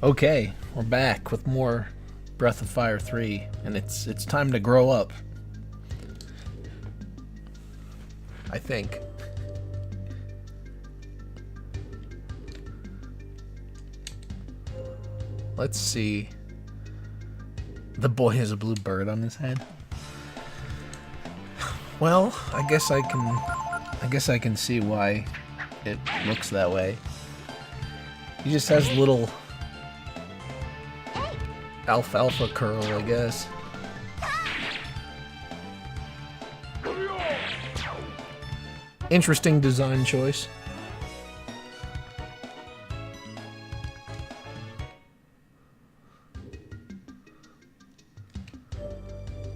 Okay, we're back with more Breath of Fire 3, and it's time to grow up. I think. Let's see. The boy has a blue bird on his head. Well, I guess I can see why it looks that way. He just has little alfalfa curl, I guess. Interesting design choice.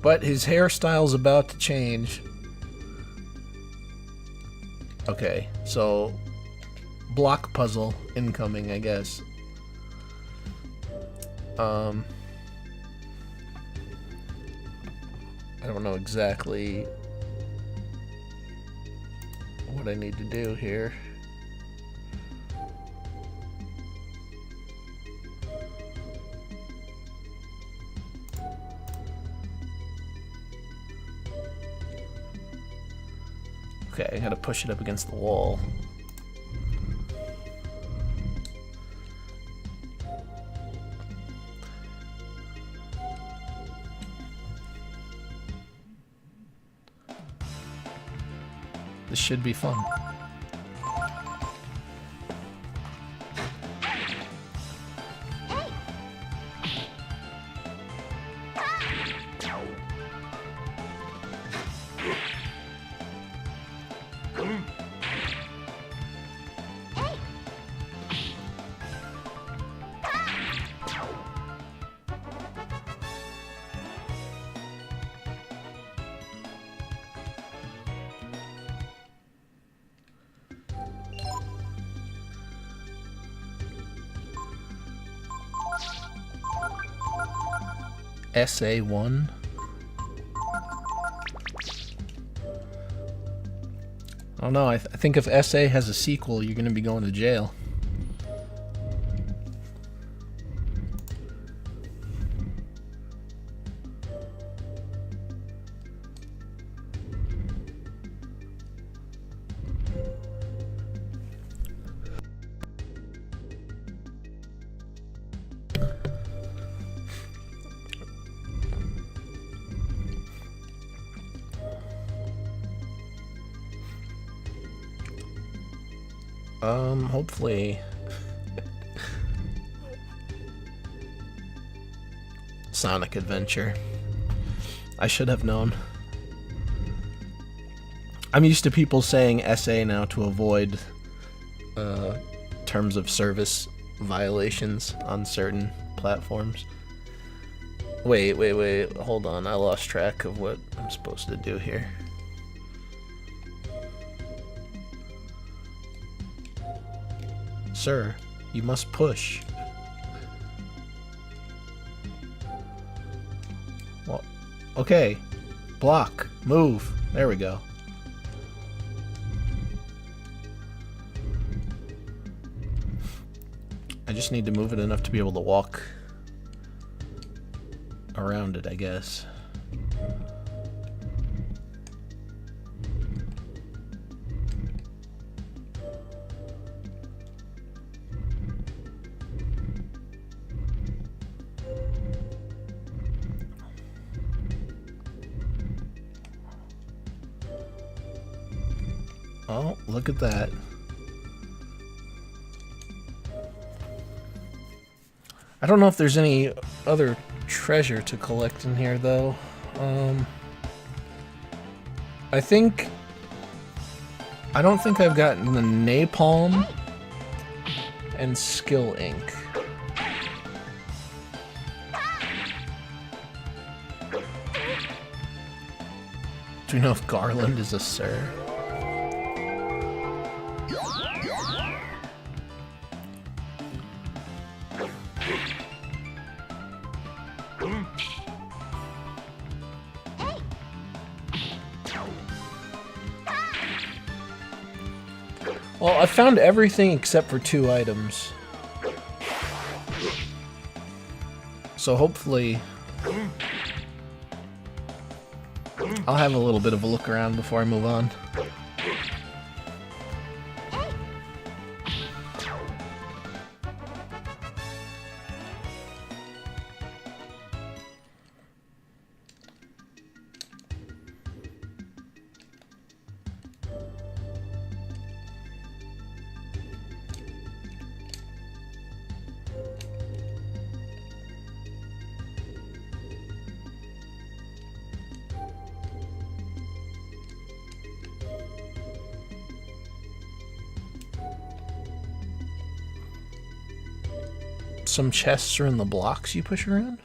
But his hairstyle's about to change. Okay, so block puzzle incoming, I guess. I don't know exactly what I need to do here. Okay, I gotta push it up against the wall. This should be fun. SA1. I don't know, I think if SA has a sequel, you're gonna be going to jail. Hopefully Sonic Adventure. I should have known. I'm used to people saying SA now to avoid terms of service violations on certain platforms. Wait, hold on, I lost track of what I'm supposed to do here. Sir, you must push. Well, okay. Block. Move. There we go. I just need to move it enough to be able to walk around it, I guess. Oh, look at that. I don't know if there's any other treasure to collect in here, though. I don't think I've gotten the napalm and skill ink. Do we know if Garland is a sir? Well, I found everything except for 2 items. So hopefully I'll have a little bit of a look around before I move on. Some chests are in the blocks you push around?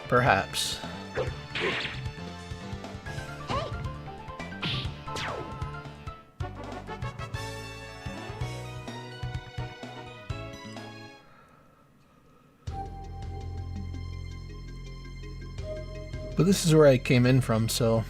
Perhaps. But this is where I came in from, so...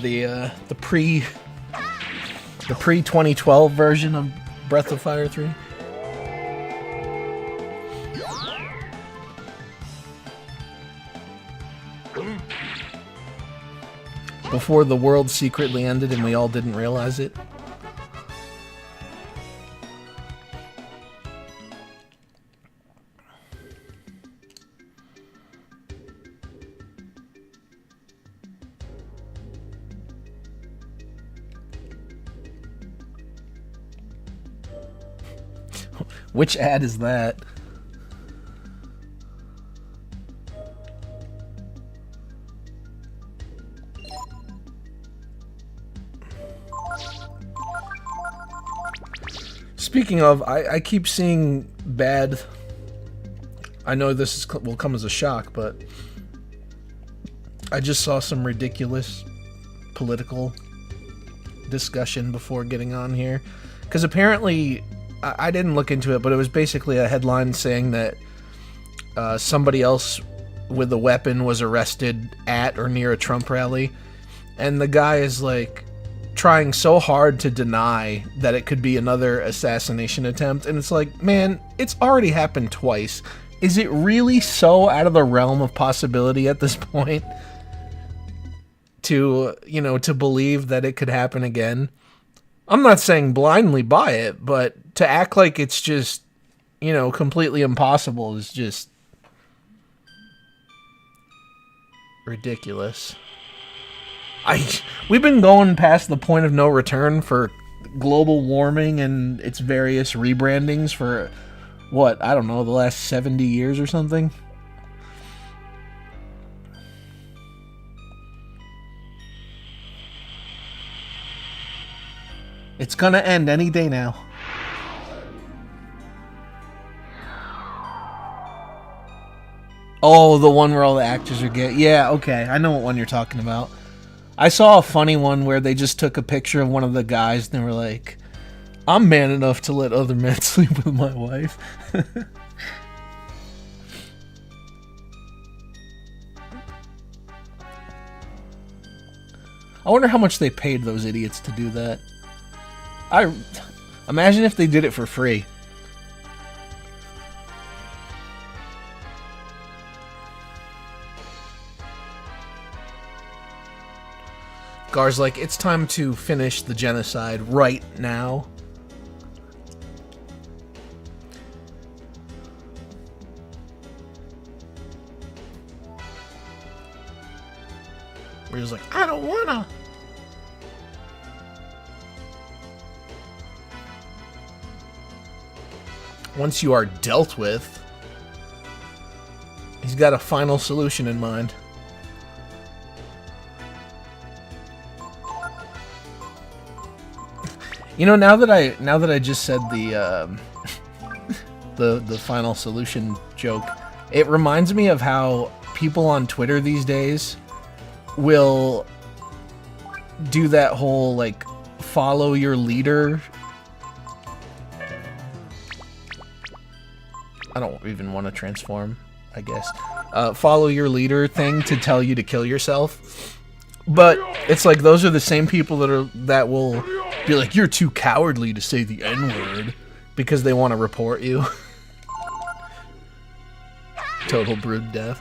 the pre-2012 version of Breath of Fire 3. Before the world secretly ended and we all didn't realize it. Which ad is that? Speaking of, I keep seeing bad... I know this will come as a shock, but... I just saw some ridiculous political discussion before getting on here. Because apparently... I didn't look into it, but it was basically a headline saying that somebody else with a weapon was arrested at or near a Trump rally. And the guy is, like, trying so hard to deny that it could be another assassination attempt. And it's like, man, it's already happened twice. Is it really so out of the realm of possibility at this point to, you know, to believe that it could happen again? I'm not saying blindly buy it, but to act like it's just, you know, completely impossible is just ridiculous. We've been going past the point of no return for global warming and its various rebrandings for, what, I don't know, the last 70 years or something? It's gonna end any day now. Oh, the one where all the actors are gay. Yeah, okay, I know what one you're talking about. I saw a funny one where they just took a picture of one of the guys and they were like, I'm man enough to let other men sleep with my wife. I wonder how much they paid those idiots to do that. I imagine if they did it for free. Gar's like, it's time to finish the genocide right now. He was like, I don't wanna. Once you are dealt with, he's got a final solution in mind. You know, now that I just said the the final solution joke, it reminds me of how people on Twitter these days will do that whole, like, follow your leader. I don't even want to transform, I guess. Follow your leader thing to tell you to kill yourself. But it's like those are the same people that will be like, you're too cowardly to say the N-word, because they want to report you. Total brood death.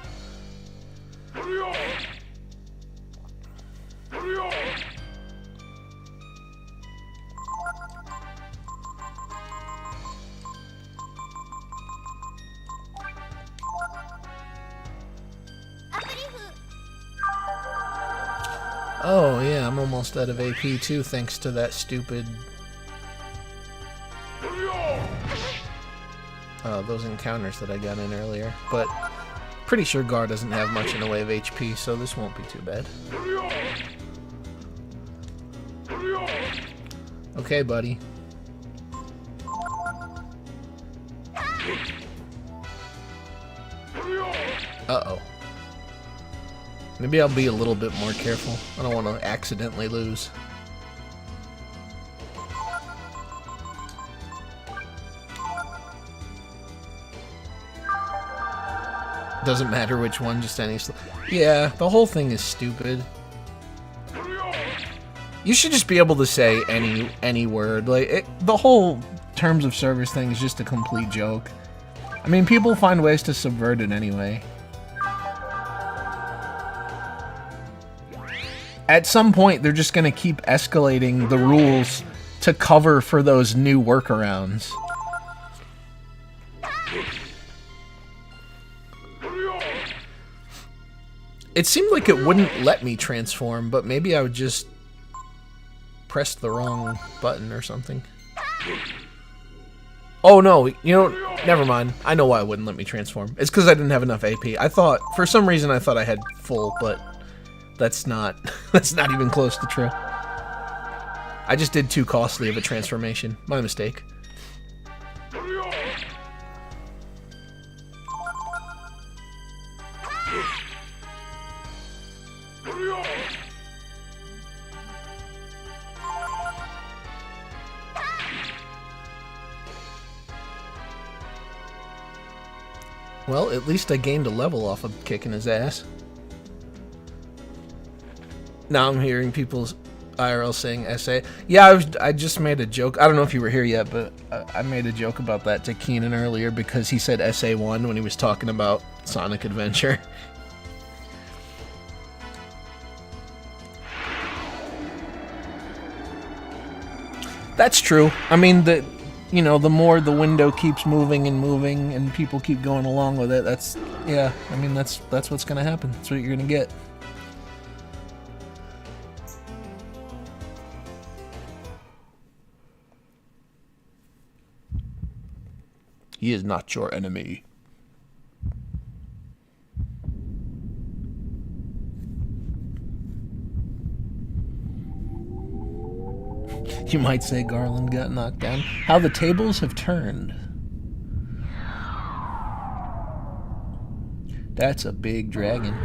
Oh, yeah, I'm almost out of AP, too, thanks to that stupid... those encounters that I got in earlier. But pretty sure Gar doesn't have much in the way of HP, so this won't be too bad. Okay, buddy. Uh-oh. Maybe I'll be a little bit more careful. I don't want to accidentally lose. Doesn't matter which one, just any... Yeah, the whole thing is stupid. You should just be able to say any word. Like, the whole terms of service thing is just a complete joke. I mean, people find ways to subvert it anyway. At some point, they're just going to keep escalating the rules to cover for those new workarounds. It seemed like it wouldn't let me transform, but maybe I would just press the wrong button or something. Oh no, you know, never mind. I know why it wouldn't let me transform. It's because I didn't have enough AP. I thought, for some reason I thought I had full, but that's not even close to true. I just did too costly of a transformation. My mistake. Well, at least I gained a level off of kicking his ass. Now I'm hearing people's IRL saying SA. Yeah, I just made a joke. I don't know if you were here yet, but I made a joke about that to Keenan earlier because he said SA1 when he was talking about Sonic Adventure. That's true. I mean, you know, the more the window keeps moving and people keep going along with it, yeah, I mean, that's what's gonna happen. That's what you're gonna get. He is not your enemy. You might say Garland got knocked down. How the tables have turned. That's a big dragon.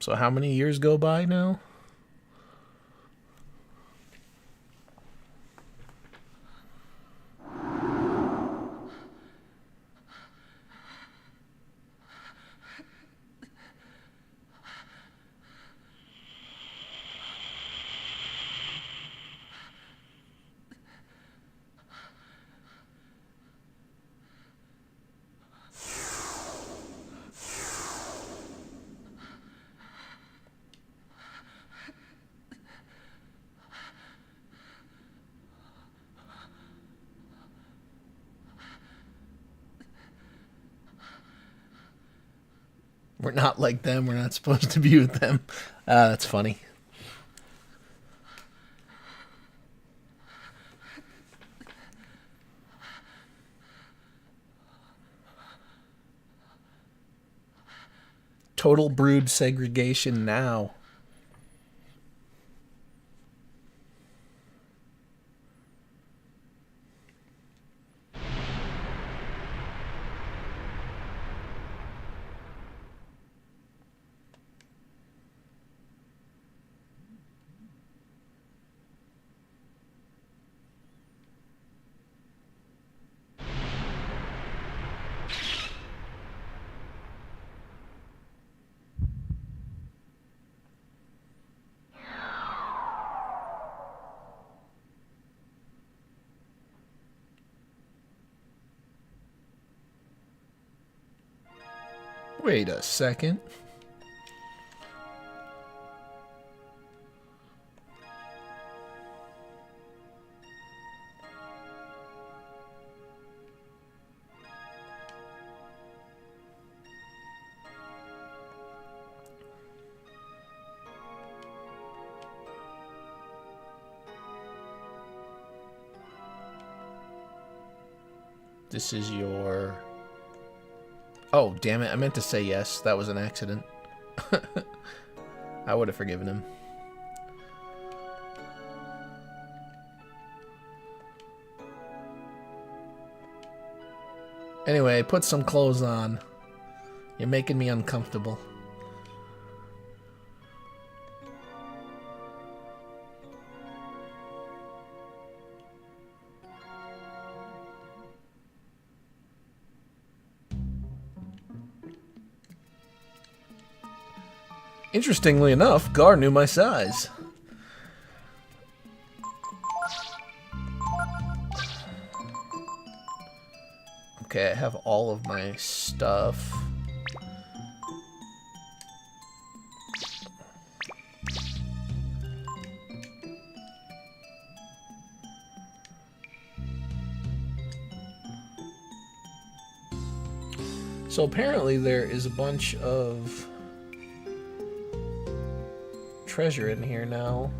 So how many years go by now? We're not like them. We're not supposed to be with them. That's funny. Total brood segregation now. Wait a second. This is your... Oh, damn it. I meant to say yes. That was an accident. I would have forgiven him. Anyway, put some clothes on. You're making me uncomfortable. Interestingly enough, Gar knew my size. Okay, I have all of my stuff. So apparently there is a bunch of treasure in here now.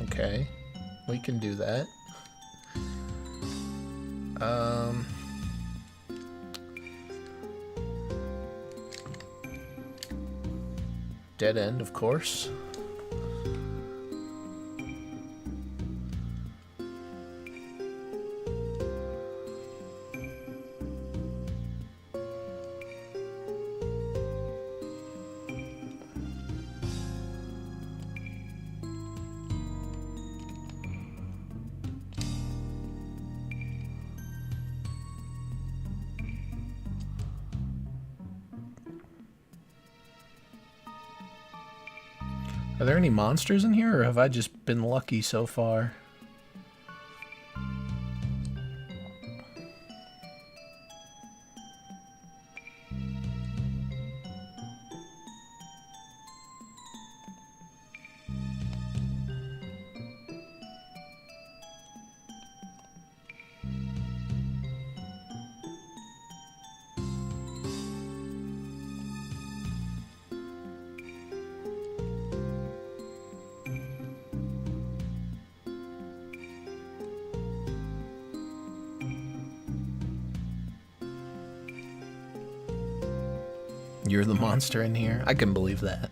Okay, we can do that. Dead end, of course. Are there any monsters in here, or have I just been lucky so far? You're the monster in here. I can believe that.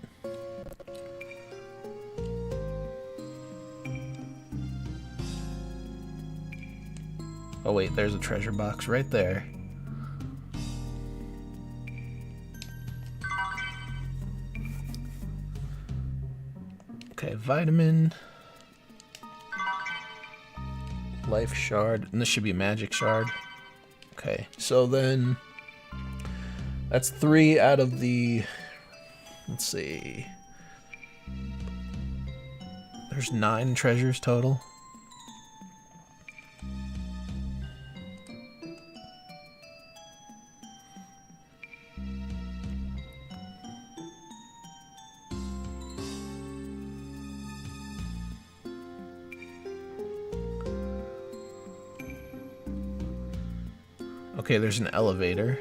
Oh wait, there's a treasure box right there. Okay, vitamin. Life shard. And this should be magic shard. Okay, so then that's 3 out of the, let's see, there's 9 treasures total. Okay, there's an elevator.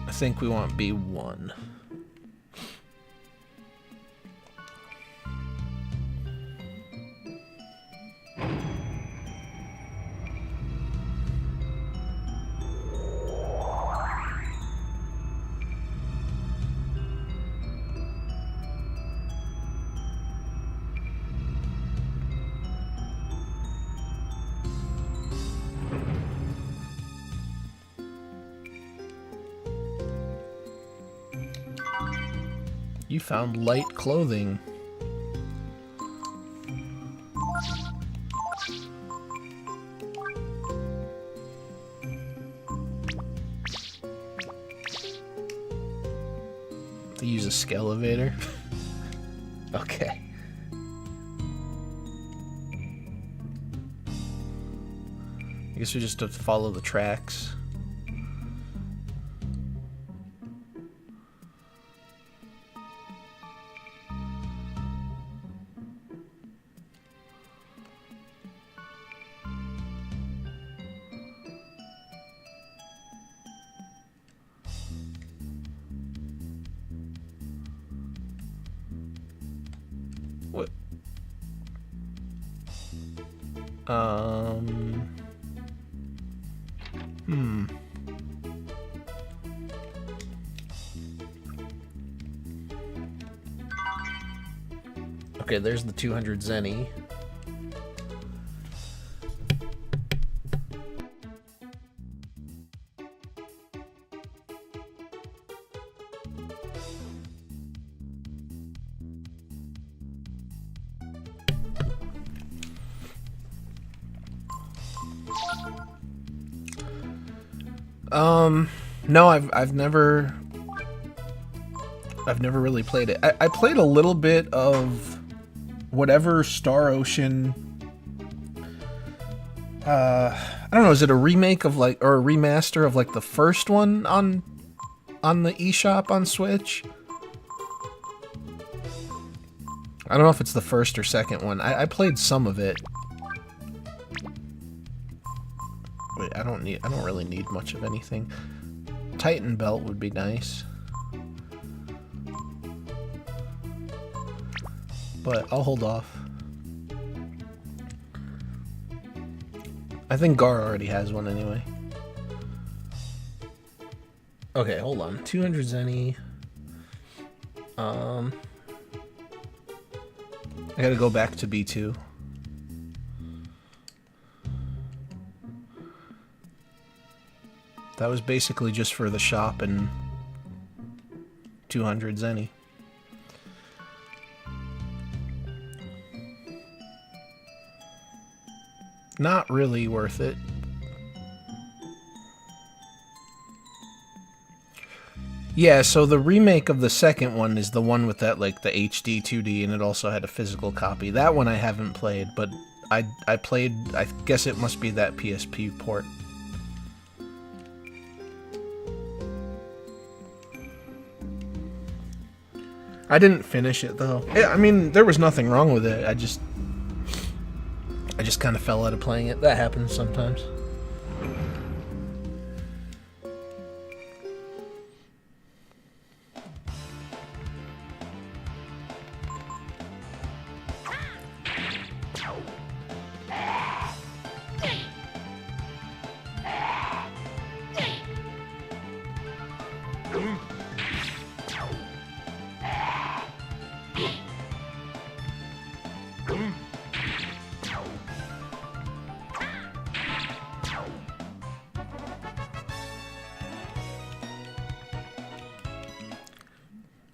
I think we want B1. You found light clothing. To use a skelevator. Okay. I guess we just have to follow the tracks. What? Okay, there's the 200 zenny. No, I've never really played it. I played a little bit of whatever Star Ocean, I don't know, is it a remake of like, or a remaster of like the first one on the eShop on Switch? I don't know if it's the first or second one. I played some of it. Wait, I don't really need much of anything. Titan belt would be nice. But I'll hold off. I think Gar already has one anyway. Okay, hold on. 200 zenny. I gotta go back to B2. That was basically just for the shop and 200 zenny. Not really worth it. Yeah, so the remake of the second one is the one with that, like, the HD 2D, and it also had a physical copy. That one I haven't played, but I played, I guess it must be that PSP port. I didn't finish it though. I mean, there was nothing wrong with it. I just kind of fell out of playing it. That happens sometimes.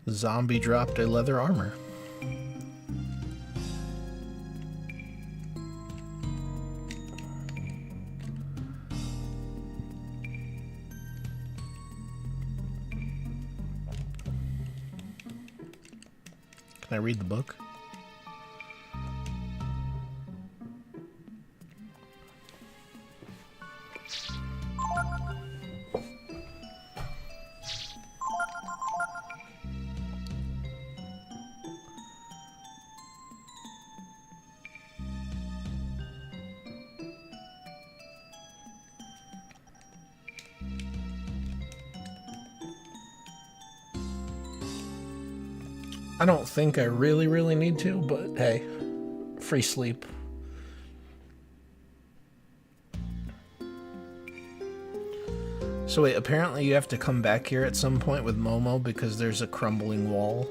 Zombie dropped a leather armor. Can I read the book? I don't think I really need to, but hey, free sleep. So wait, apparently you have to come back here at some point with Momo because there's a crumbling wall.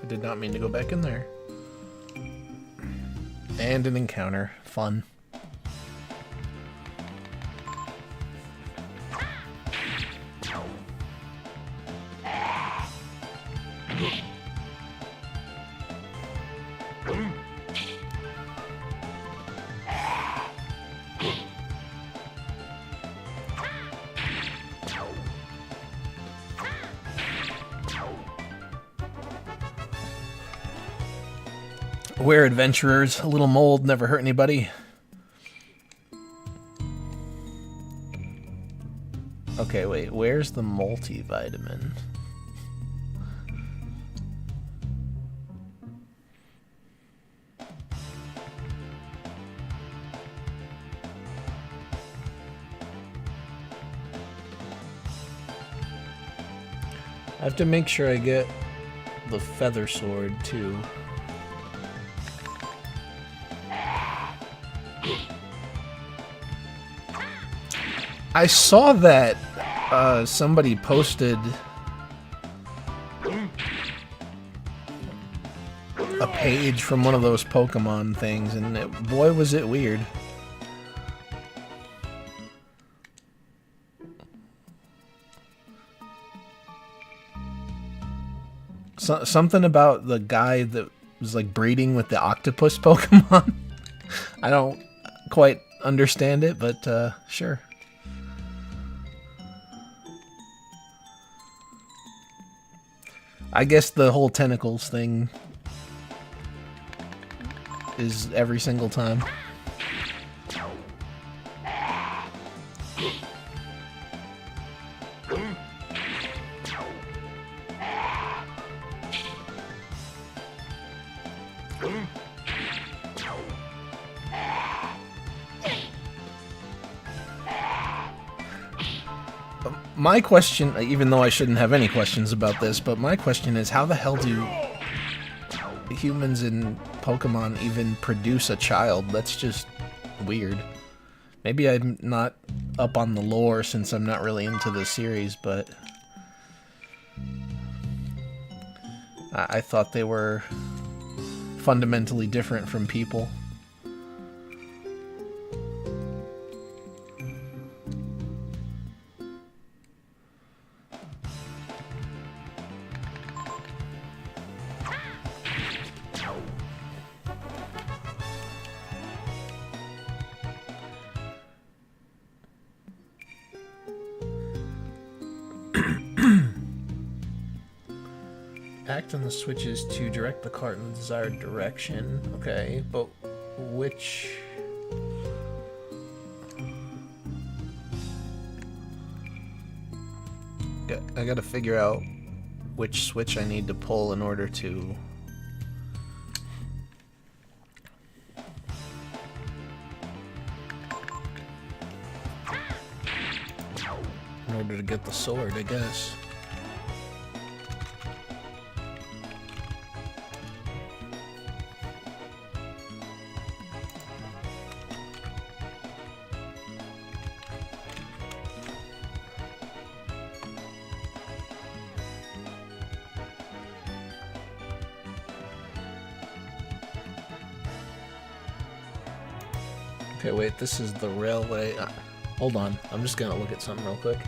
I did not mean to go back in there. And an encounter. Fun. We're adventurers. A little mold never hurt anybody. Okay, wait. Where's the multivitamin? I have to make sure I get the feather sword too. I saw that somebody posted a page from one of those Pokemon things, and boy was it weird. Something about the guy that was like breeding with the octopus Pokemon. I don't quite understand it, but sure. I guess the whole tentacles thing is every single time. My question, even though I shouldn't have any questions about this, but my question is, how the hell do humans in Pokemon even produce a child? That's just weird. Maybe I'm not up on the lore since I'm not really into the series, but I thought they were fundamentally different from people. Act on the switches to direct the cart in the desired direction. Okay, but which I gotta figure out which switch I need to pull in order to... in order to get the sword, I guess. Okay, wait, this is the railway. Hold on, I'm just gonna look at something real quick.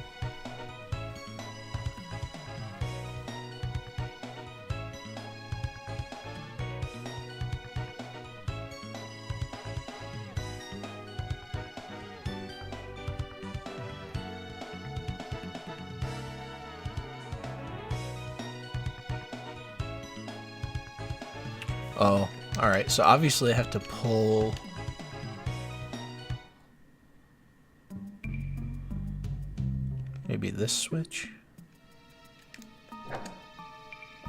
Oh, alright, so obviously I have to pull... maybe this switch?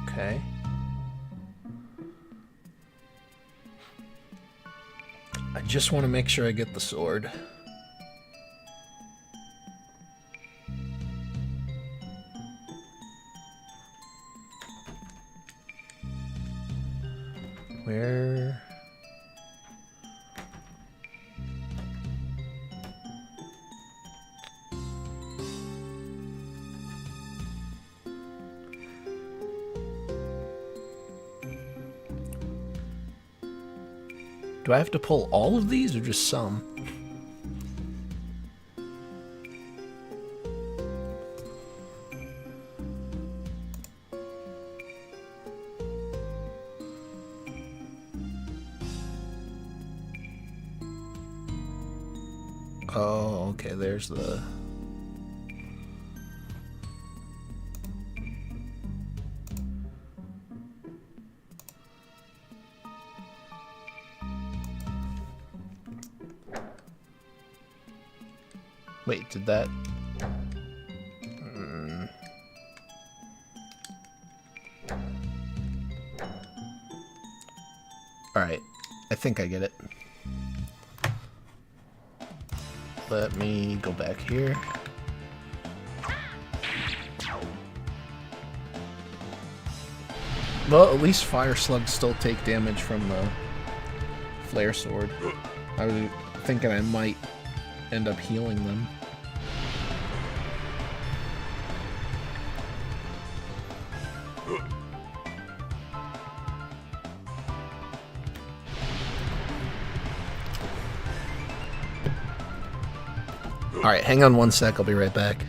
Okay. I just want to make sure I get the sword. Where... do I have to pull all of these or just some? Oh, okay, there's the... Wait, did that... Alright, I think I get it. Let me go back here. Well, at least fire slugs still take damage from the flare sword. I was thinking I might end up healing them. Alright, hang on one sec, I'll be right back.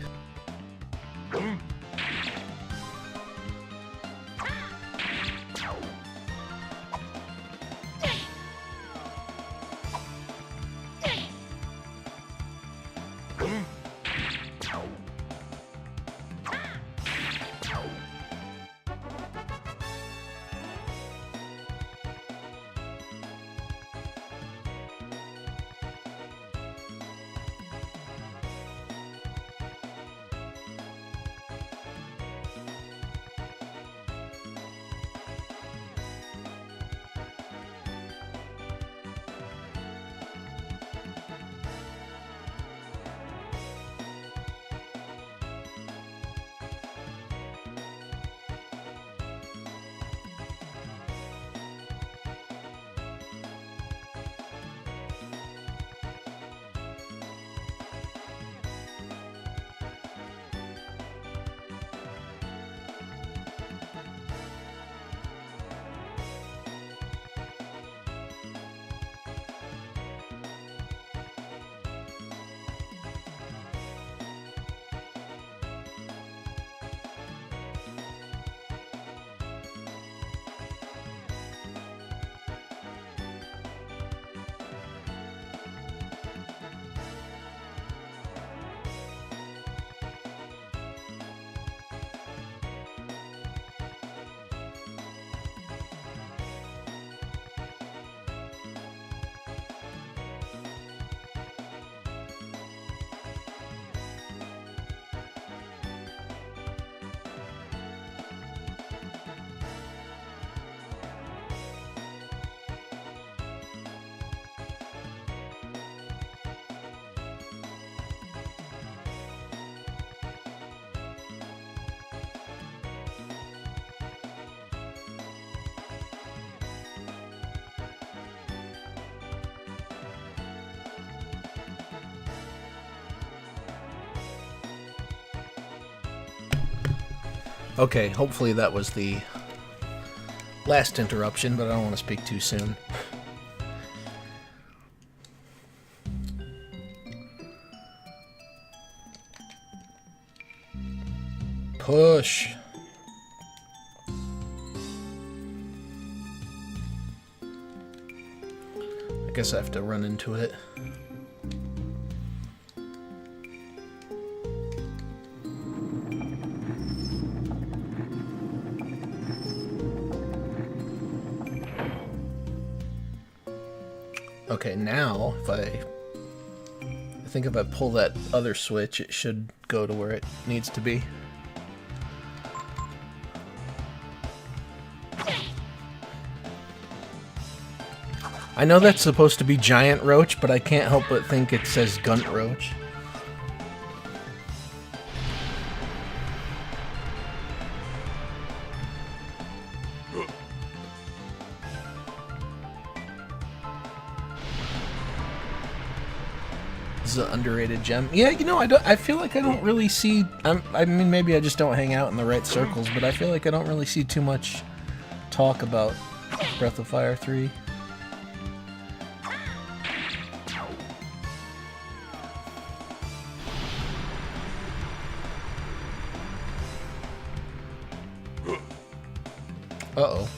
Okay, hopefully that was the last interruption, but I don't want to speak too soon. Push. I guess I have to run into it. Okay, now I think if I pull that other switch, it should go to where it needs to be. I know that's supposed to be Giant Roach, but I can't help but think it says Gunt Roach. This is an underrated gem. Yeah, you know, I feel like I don't really see... I mean, maybe I just don't hang out in the right circles, but I feel like I don't really see too much talk about Breath of Fire 3. Uh-oh.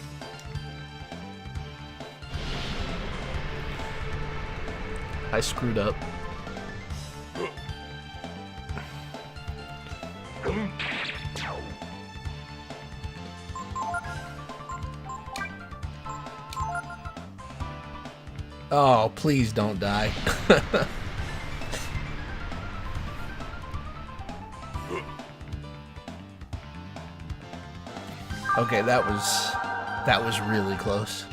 I screwed up. Oh, please don't die. Okay, that was really close.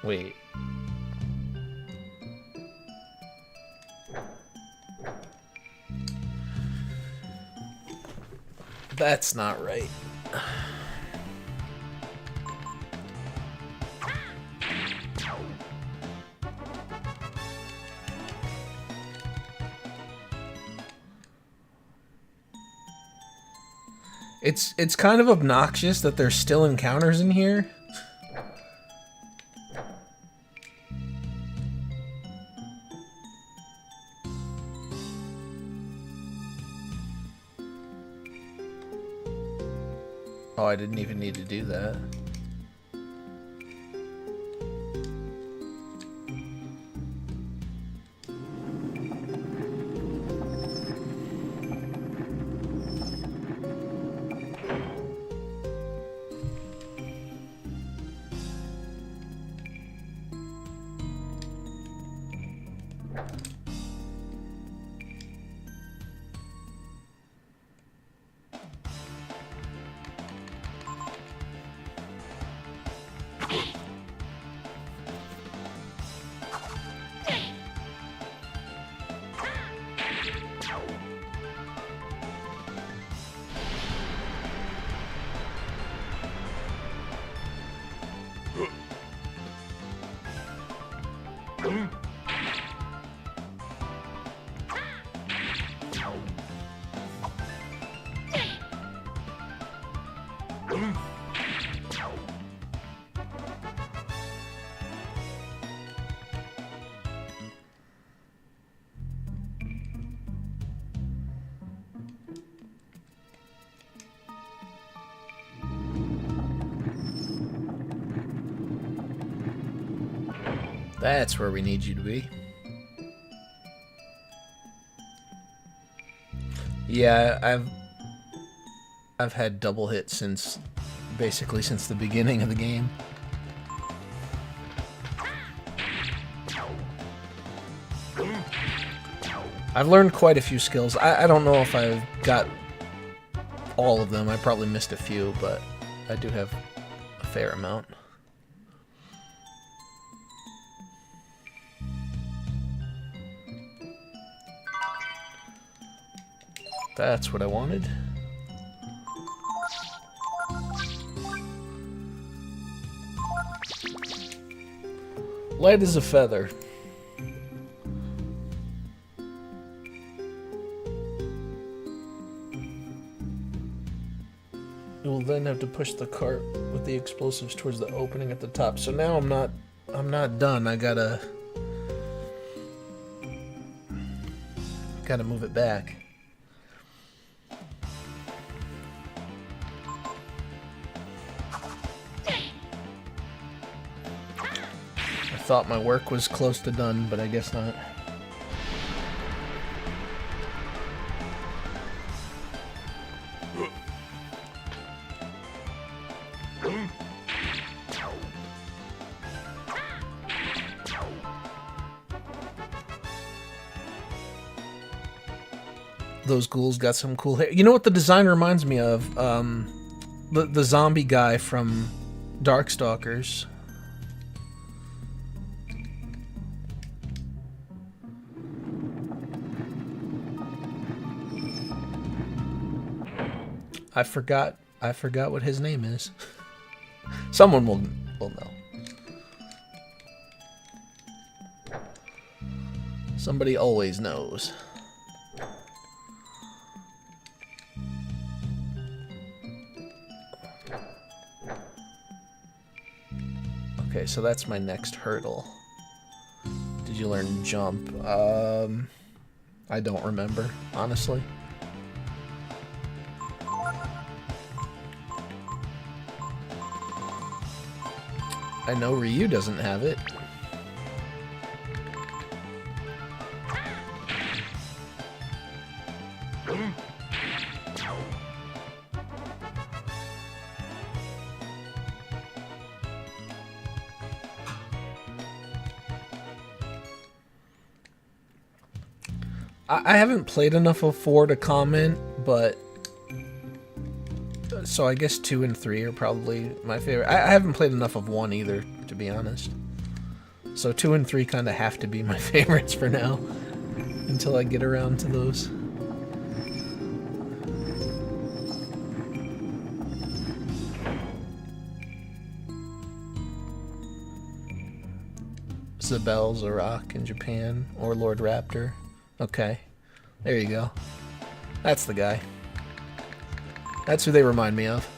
Wait. That's not right. It's kind of obnoxious that there's still encounters in here. Oh, I didn't even need to do that. That's where we need you to be. Yeah, I've had double hits basically since the beginning of the game. I've learned quite a few skills. I don't know if I've got all of them. I probably missed a few, but I do have a fair amount. That's what I wanted. Light as a feather. You will then have to push the cart with the explosives towards the opening at the top. So now I'm not done. I gotta move it back. I thought my work was close to done, but I guess not. Those ghouls got some cool hair. You know what the design reminds me of? The zombie guy from Darkstalkers. I forgot what his name is. Someone will know. Somebody always knows. Okay, so that's my next hurdle. Did you learn jump? I don't remember, honestly. I know Ryu doesn't have it. I haven't played enough of 4 to comment, but so I guess 2 and 3 are probably my favorite. I haven't played enough of 1 either, to be honest. So 2 and 3 kind of have to be my favorites for now, until I get around to those. Zabel, Zarok in Japan, or Lord Raptor. Okay, there you go. That's the guy. That's who they remind me of.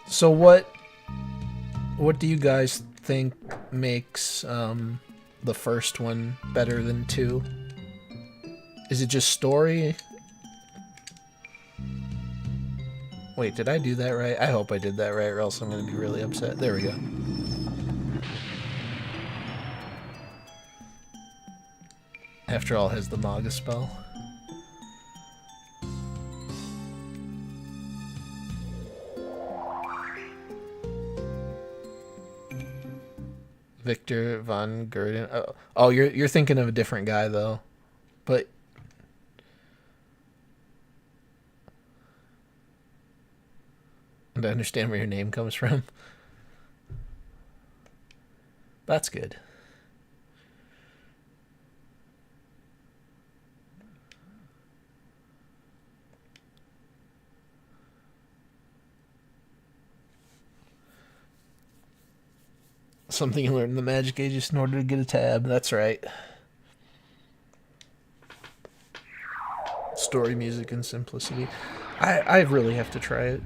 So what do you guys think makes the first one better than 2? Is it just story? Wait, did I do that right? I hope I did that right, or else I'm going to be really upset. There we go. After all, has the Maga spell. Victor von Gurdon. Oh, you're thinking of a different guy though, but and I understand where your name comes from. That's good. Something you learned in the Magic Ages in order to get a tab. That's right. Story, music, and simplicity. I really have to try it.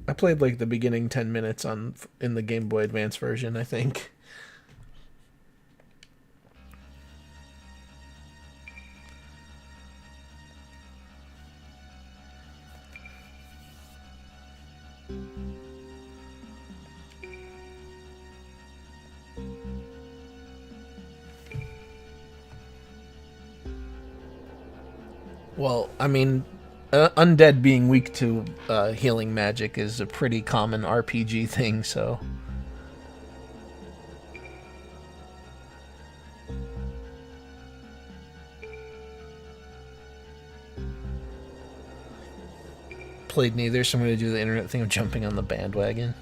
I played like the beginning 10 minutes in the Game Boy Advance version, I think. Well, I mean, undead being weak to healing magic is a pretty common RPG thing, so. Played neither, so I'm going to do the internet thing of jumping on the bandwagon.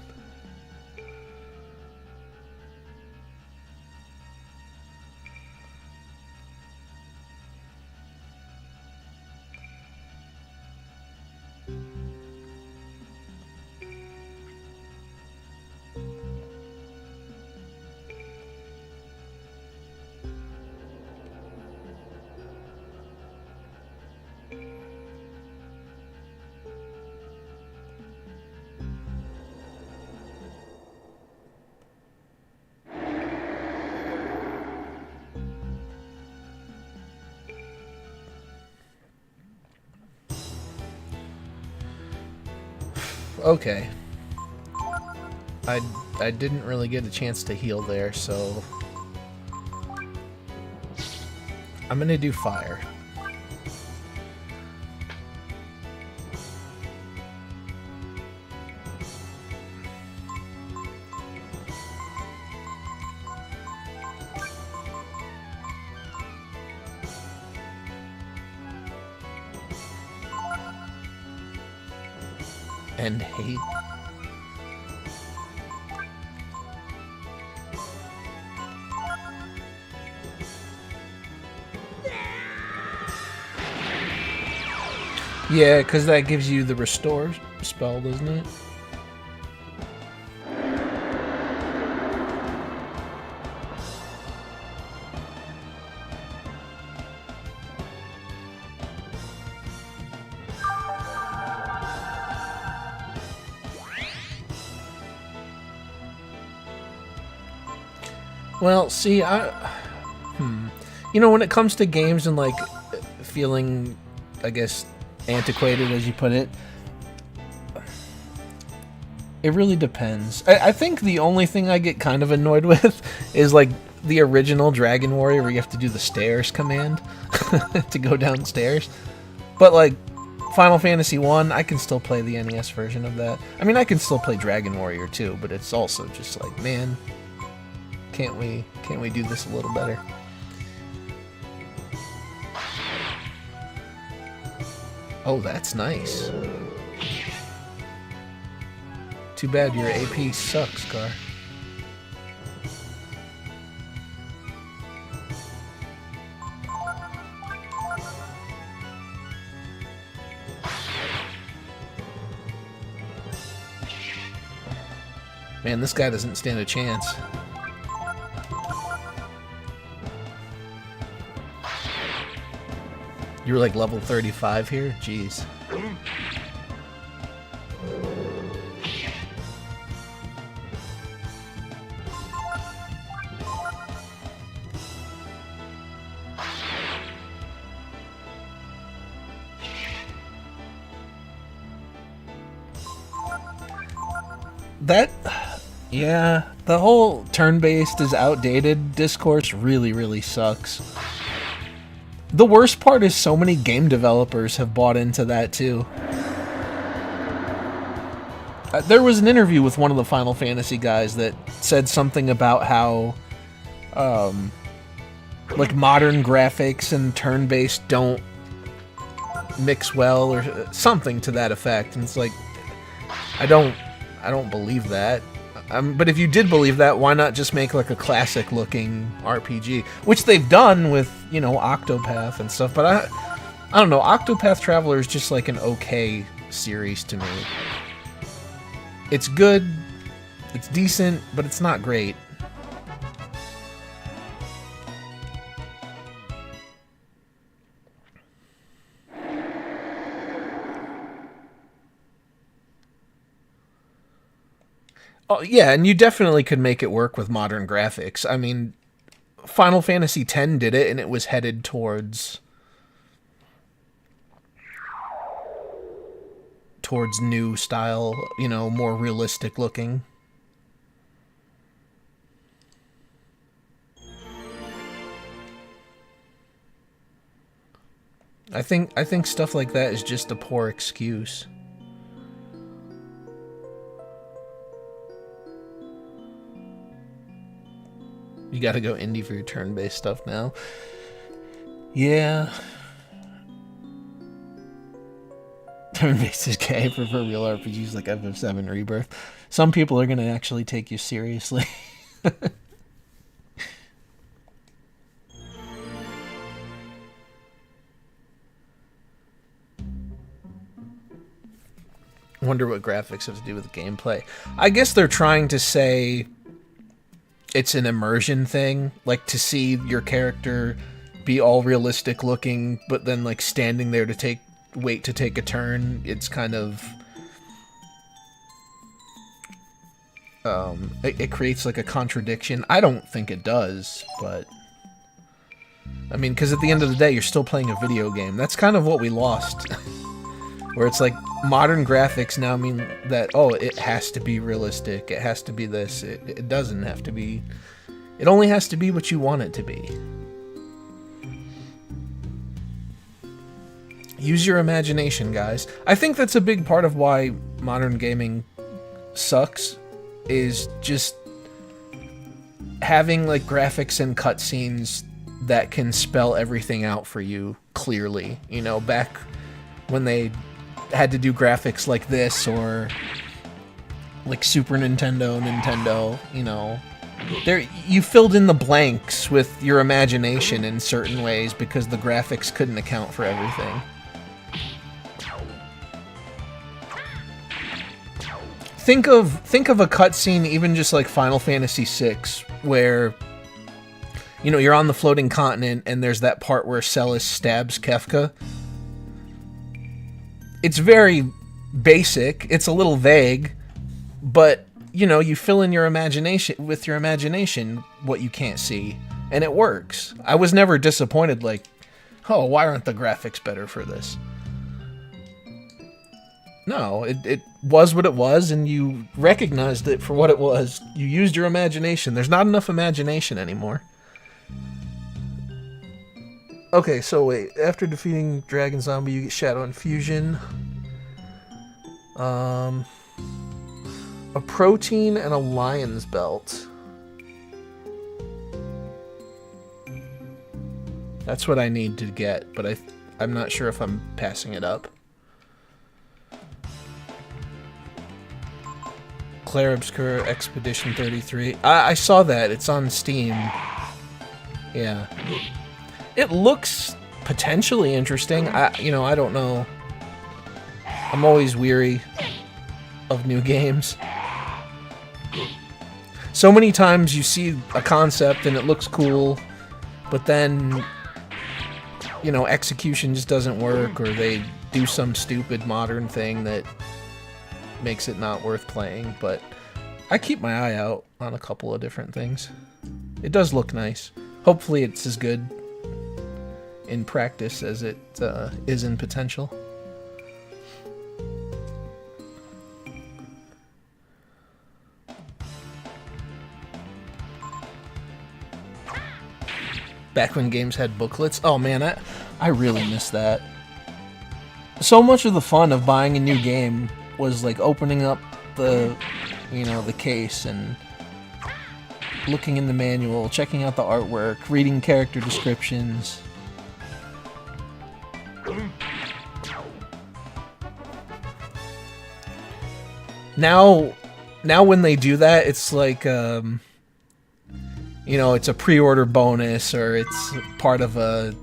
Okay. I didn't really get a chance to heal there, so I'm gonna do fire. And hate. Yeah, because that gives you the restore spell, doesn't it? Well, see, you know, when it comes to games and, like, feeling, I guess, antiquated, as you put it, it really depends. I think the only thing I get kind of annoyed with is, like, the original Dragon Warrior, where you have to do the stairs command to go downstairs. But, like, Final Fantasy 1, I can still play the NES version of that. I mean, I can still play Dragon Warrior too, but it's also just like, man, can't we do this a little better? Oh, that's nice. Too bad your AP sucks, Car. Man, this guy doesn't stand a chance. You were like level 35 here? Jeez. Yeah, the whole turn-based is outdated discourse really sucks. The worst part is so many game developers have bought into that too. There was an interview with one of the Final Fantasy guys that said something about how like modern graphics and turn-based don't mix well, or something to that effect. And it's like, I don't believe that. But if you did believe that, why not just make like a classic-looking RPG, which they've done with, you know, Octopath and stuff. But I don't know. Octopath Traveler is just like an okay series to me. It's good, it's decent, but it's not great. Oh, yeah, and you definitely could make it work with modern graphics. I mean, Final Fantasy X did it, and it was headed towards new style, you know, more realistic looking. I think stuff like that is just a poor excuse. You gotta go indie for your turn-based stuff now. Yeah. Turn-based is gay for real RPGs like FF7 Rebirth. Some people are gonna actually take you seriously. Wonder what graphics have to do with gameplay. I guess they're trying to say it's an immersion thing, like to see your character be all realistic looking, but then like standing there to wait to take a turn. It's kind of it creates like a contradiction. I don't think it does, but I mean, because at the end of the day, you're still playing a video game. That's kind of what we lost. Where it's like modern graphics now mean that, oh, it has to be realistic, it has to be this, it doesn't have to be. It only has to be what you want it to be. Use your imagination, guys. I think that's a big part of why modern gaming sucks, is just having like graphics and cutscenes that can spell everything out for you clearly. You know, back when they had to do graphics like this, or like Super Nintendo, you know, there you filled in the blanks with your imagination in certain ways because the graphics couldn't account for everything. Think of a cutscene, even just like Final Fantasy VI, where, you know, you're on the floating continent and there's that part where Celes stabs Kefka. It's very basic, it's a little vague, but, you know, you fill in your imagination what you can't see, and it works. I was never disappointed, like, oh, why aren't the graphics better for this? No, it was what it was, and you recognized it for what it was. You used your imagination. There's not enough imagination anymore. Okay, so wait. After defeating Dragon Zombie, you get Shadow Infusion. A protein and a lion's belt. That's what I need to get, but I'm not sure if I'm passing it up. Clair Obscur Expedition 33. I saw that. It's on Steam. Yeah. It looks potentially interesting. I don't know. I'm always weary of new games. So many times you see a concept and it looks cool, but then, you know, execution just doesn't work, or they do some stupid modern thing that makes it not worth playing. But I keep my eye out on a couple of different things. It does look nice. Hopefully it's as good in practice as it is in potential. Back when games had booklets. Oh man, I really miss that. So much of the fun of buying a new game was like opening up the case and looking in the manual, checking out the artwork, reading character descriptions. Now when they do that, it's like, it's a pre-order bonus, or it's part of a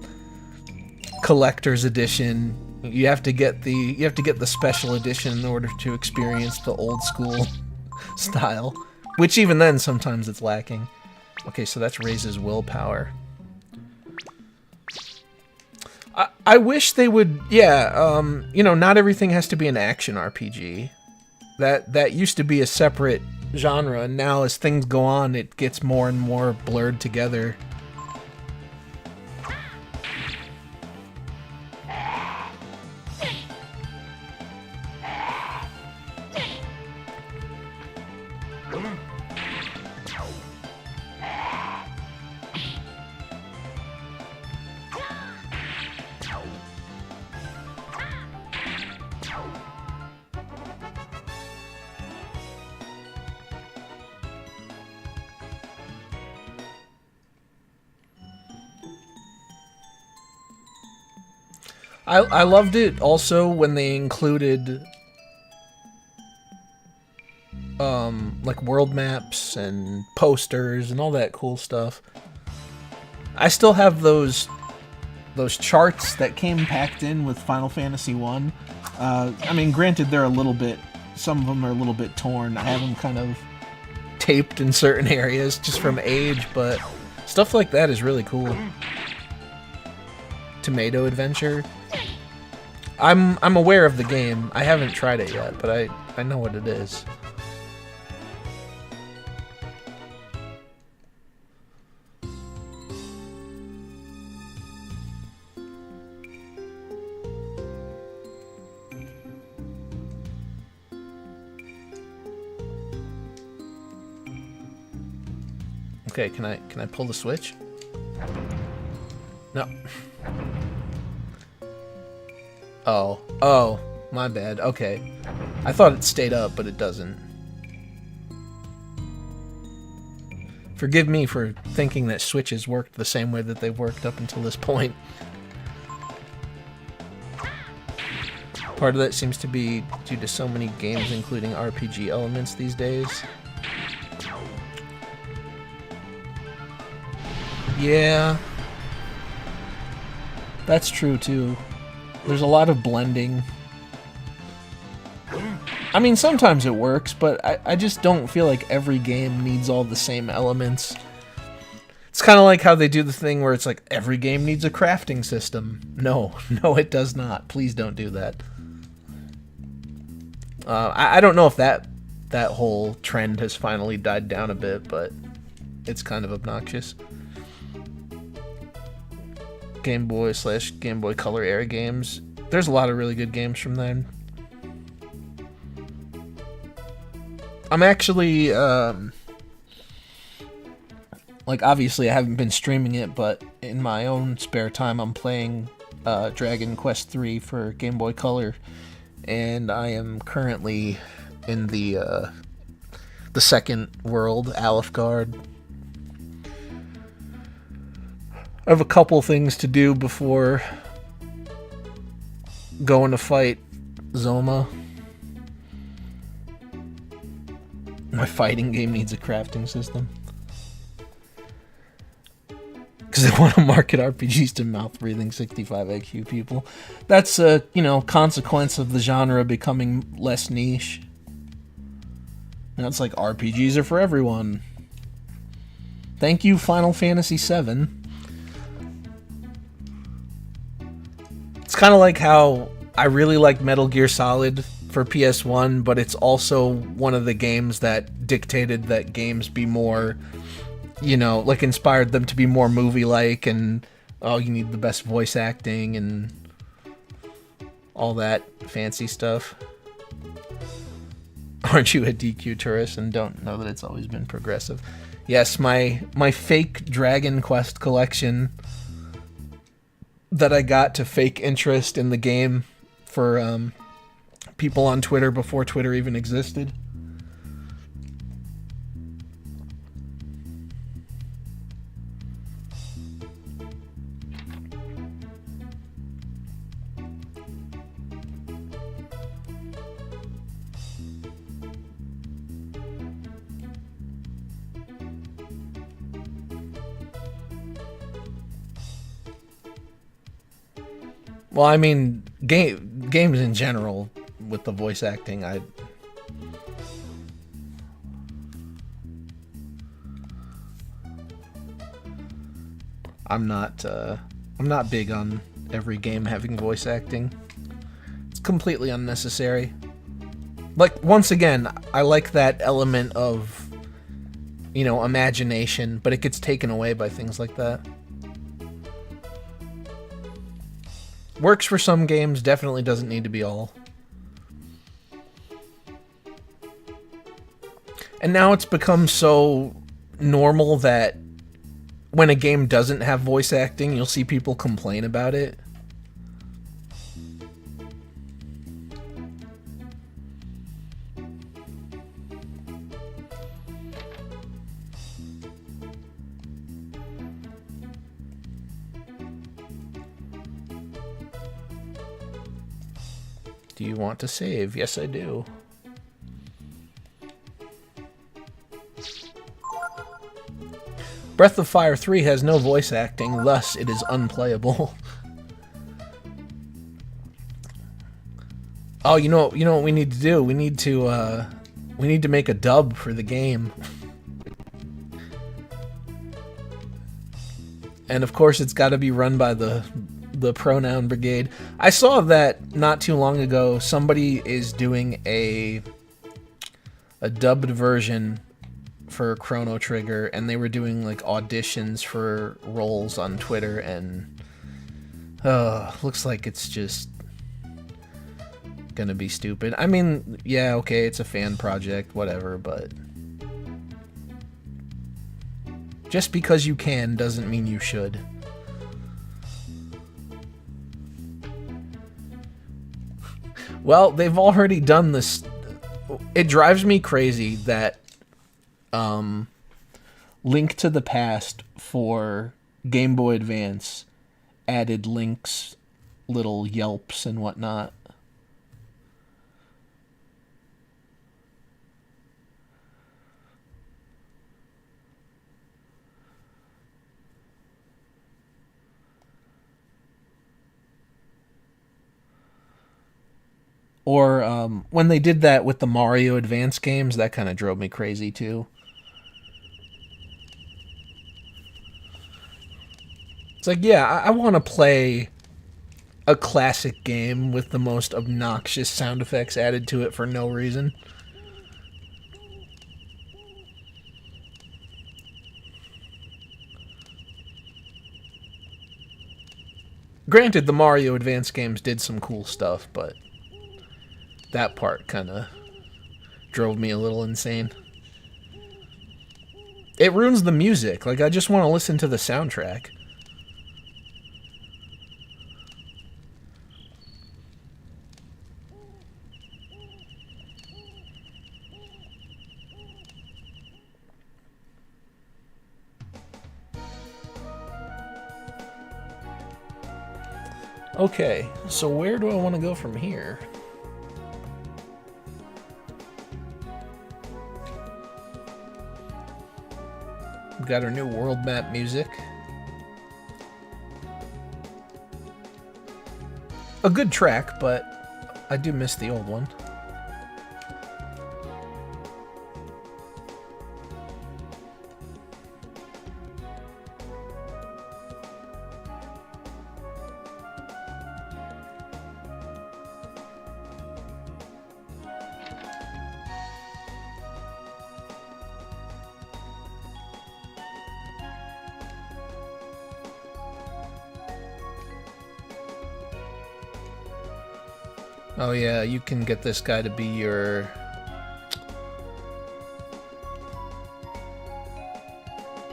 collector's edition. You have to get the special edition in order to experience the old school style, which even then sometimes it's lacking. Okay, so that's raises willpower. I wish they would, not everything has to be an action RPG. That used to be a separate genre, and now as things go on, it gets more and more blurred together. I loved it also when they included like world maps and posters and all that cool stuff. I still have those charts that came packed in with Final Fantasy 1. I mean, granted, they're a little bit, some of them are a little bit torn. I have them kind of taped in certain areas just from age, but stuff like that is really cool. Tomato Adventure. I'm aware of the game. I haven't tried it yet, but I know what it is. Okay, can I pull the switch? No. Oh, my bad. Okay. I thought it stayed up, but it doesn't. Forgive me for thinking that switches worked the same way that they've worked up until this point. Part of that seems to be due to so many games including RPG elements these days. Yeah, that's true too. There's a lot of blending. I mean, sometimes it works, but I just don't feel like every game needs all the same elements. It's kind of like how they do the thing where it's like, every game needs a crafting system. No, it does not. Please don't do that. I don't know if that whole trend has finally died down a bit, but it's kind of obnoxious. Game Boy / Game Boy Color era games. There's a lot of really good games from then. I'm actually, like, obviously I haven't been streaming it, but in my own spare time I'm playing Dragon Quest III for Game Boy Color, and I am currently in the second world, Alfgard. I have a couple things to do before going to fight Zoma. My fighting game needs a crafting system. Because they want to market RPGs to mouth-breathing 65 IQ people. That's a, consequence of the genre becoming less niche. Now it's like RPGs are for everyone. Thank you, Final Fantasy VII. It's kind of like how I really like Metal Gear Solid for PS1, but it's also one of the games that dictated that games be more, like inspired them to be more movie-like, and you need the best voice acting and all that fancy stuff. Aren't you a DQ tourist and don't know that it's always been progressive? Yes, my fake Dragon Quest collection that I got to fake interest in the game for people on Twitter before Twitter even existed. Well, I mean, games in general with the voice acting, I'm not big on every game having voice acting. It's completely unnecessary. Like, once again, I like that element of, imagination, but it gets taken away by things like that. Works for some games, definitely doesn't need to be all. And now it's become so normal that when a game doesn't have voice acting, you'll see people complain about it. Do you want to save? Yes, I do. Breath of Fire 3 has no voice acting, thus it is unplayable. Oh, you know what we need to do? We need to make a dub for the game. And of course it's got to be run by the Pronoun Brigade. I saw that not too long ago. Somebody is doing a dubbed version for Chrono Trigger, and they were doing like auditions for roles on Twitter, and looks like it's just gonna be stupid. I mean, yeah, okay, it's a fan project, whatever, but just because you can doesn't mean you should. Well, they've already done this. It drives me crazy that Link to the Past for Game Boy Advance added Link's little yelps and whatnot. Or when they did that with the Mario Advance games, that kind of drove me crazy too. It's like, yeah, I want to play a classic game with the most obnoxious sound effects added to it for no reason. Granted, the Mario Advance games did some cool stuff, but that part kind of drove me a little insane. It ruins the music. Like, I just want to listen to the soundtrack. Okay, so where do I want to go from here? We've got our new world map music. A good track, but I do miss the old one. Oh yeah, you can get this guy to be your...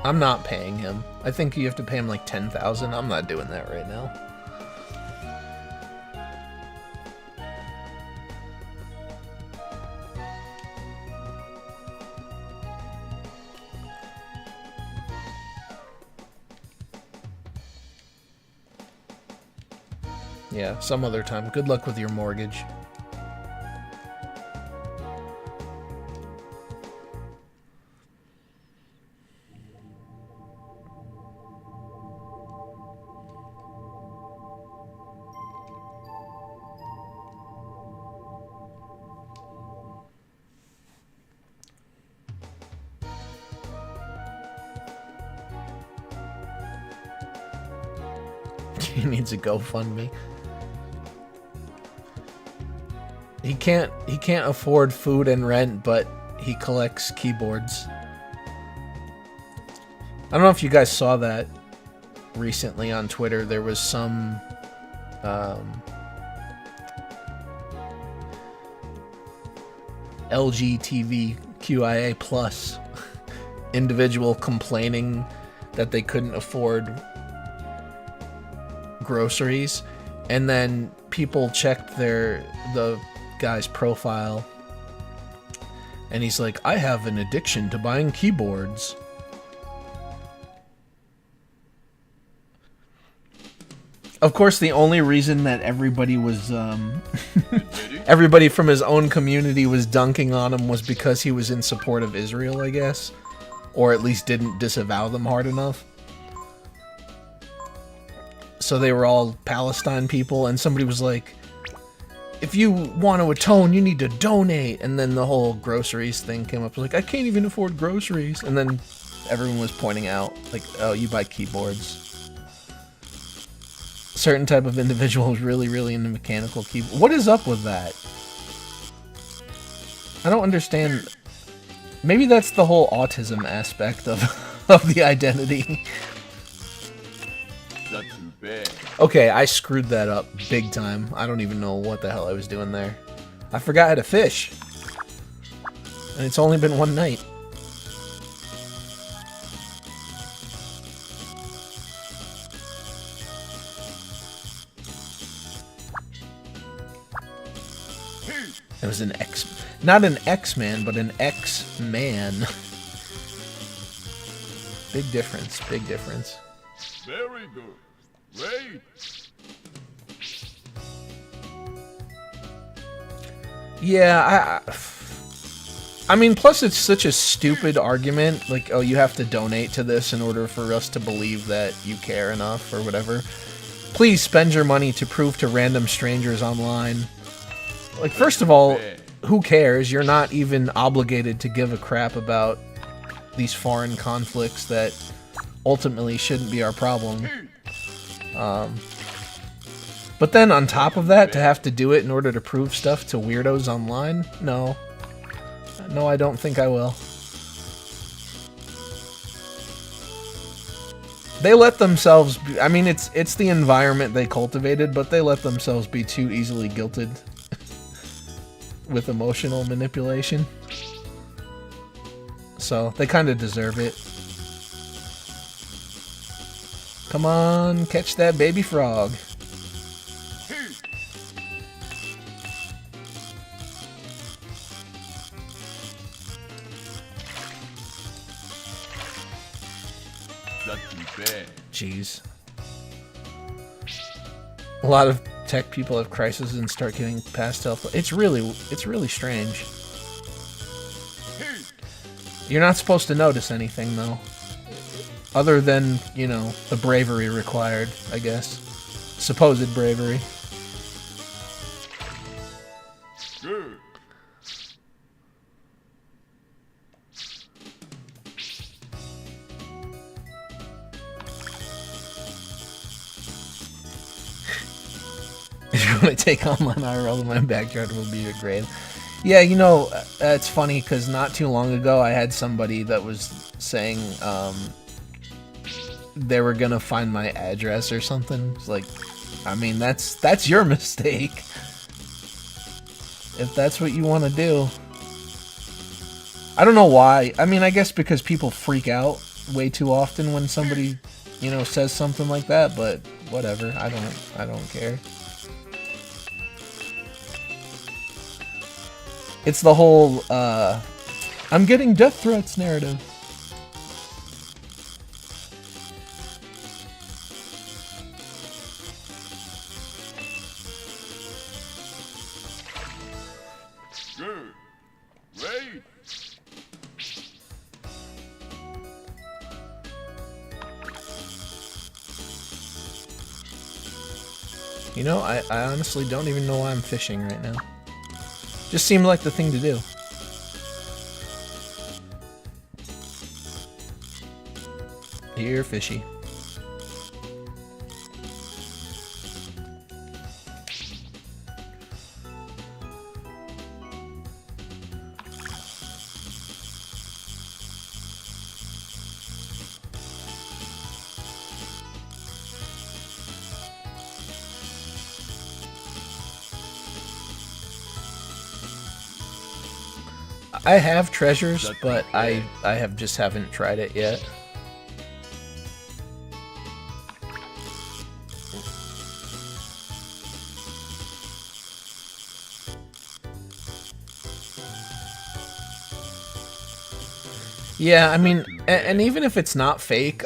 I'm not paying him. I think you have to pay him like 10,000. I'm not doing that right now. Yeah, some other time. Good luck with your mortgage. He needs a GoFundMe. He can't afford food and rent, but he collects keyboards. I don't know if you guys saw that recently on Twitter. There was some LGBTQIA plus individual complaining that they couldn't afford groceries, and then people checked the guy's profile, and he's like, I have an addiction to buying keyboards. Of course, the only reason that everybody was, everybody from his own community was dunking on him was because he was in support of Israel, I guess. Or at least didn't disavow them hard enough. So they were all Palestine people, and somebody was like, if you want to atone, you need to donate. And then the whole groceries thing came up. Like, I can't even afford groceries. And then everyone was pointing out, like, oh, you buy keyboards. Certain type of individual is really, really into mechanical keyboard. What is up with that? I don't understand. Maybe that's the whole autism aspect of the identity. Not too bad. Okay, I screwed that up big time. I don't even know what the hell I was doing there. I forgot how to fish. And it's only been one night. It was an X... Not an X-Man, but an X-Man. Big difference, big difference. Very good. Great. Yeah, I mean, plus it's such a stupid argument. Like, oh, you have to donate to this in order for us to believe that you care enough or whatever. Please spend your money to prove to random strangers online. Like, first of all, who cares? You're not even obligated to give a crap about these foreign conflicts that ultimately shouldn't be our problem. But then on top of that, to have to do it in order to prove stuff to weirdos online? No. No, I don't think I will. They let themselves be, I mean, it's the environment they cultivated, but they let themselves be too easily guilted with emotional manipulation. So, they kind of deserve it. Come on, catch that baby frog. Not too bad. Jeez. A lot of tech people have crises and start getting pastel. It's really strange. You're not supposed to notice anything, though. Other than, you know, the bravery required, I guess. Supposed bravery. Good. If you want to take online IRL in my backyard, will be your grave. Yeah, you know, it's funny because not too long ago I had somebody that was saying they were gonna find my address or something. It's like, I mean, that's your mistake. If that's what you want to do. I don't know why. I mean, I guess because people freak out way too often when somebody, you know, says something like that, but whatever. I don't care. It's the whole, I'm getting death threats narrative. Good. Great. You know, I honestly don't even know why I'm fishing right now. Just seemed like the thing to do. Here, fishy. I have treasures, but I haven't tried it yet. Yeah, I mean, and even if it's not fake,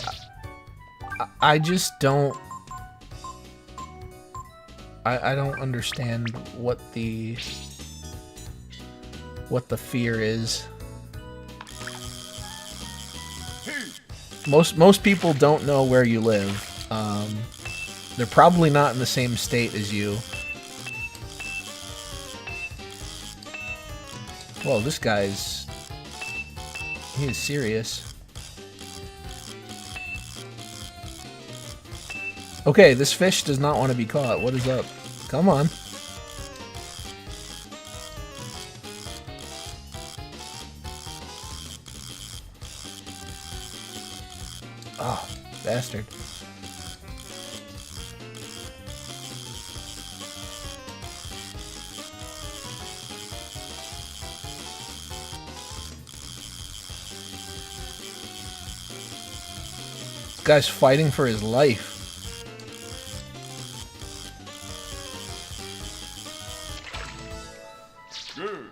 I just don't... I don't understand what the fear is. Most people don't know where you live. They're probably not in the same state as you. Well, this guy's... he is serious. Okay, this fish does not want to be caught. What is up? Come on. Oh, bastard. This guy's fighting for his life. Good.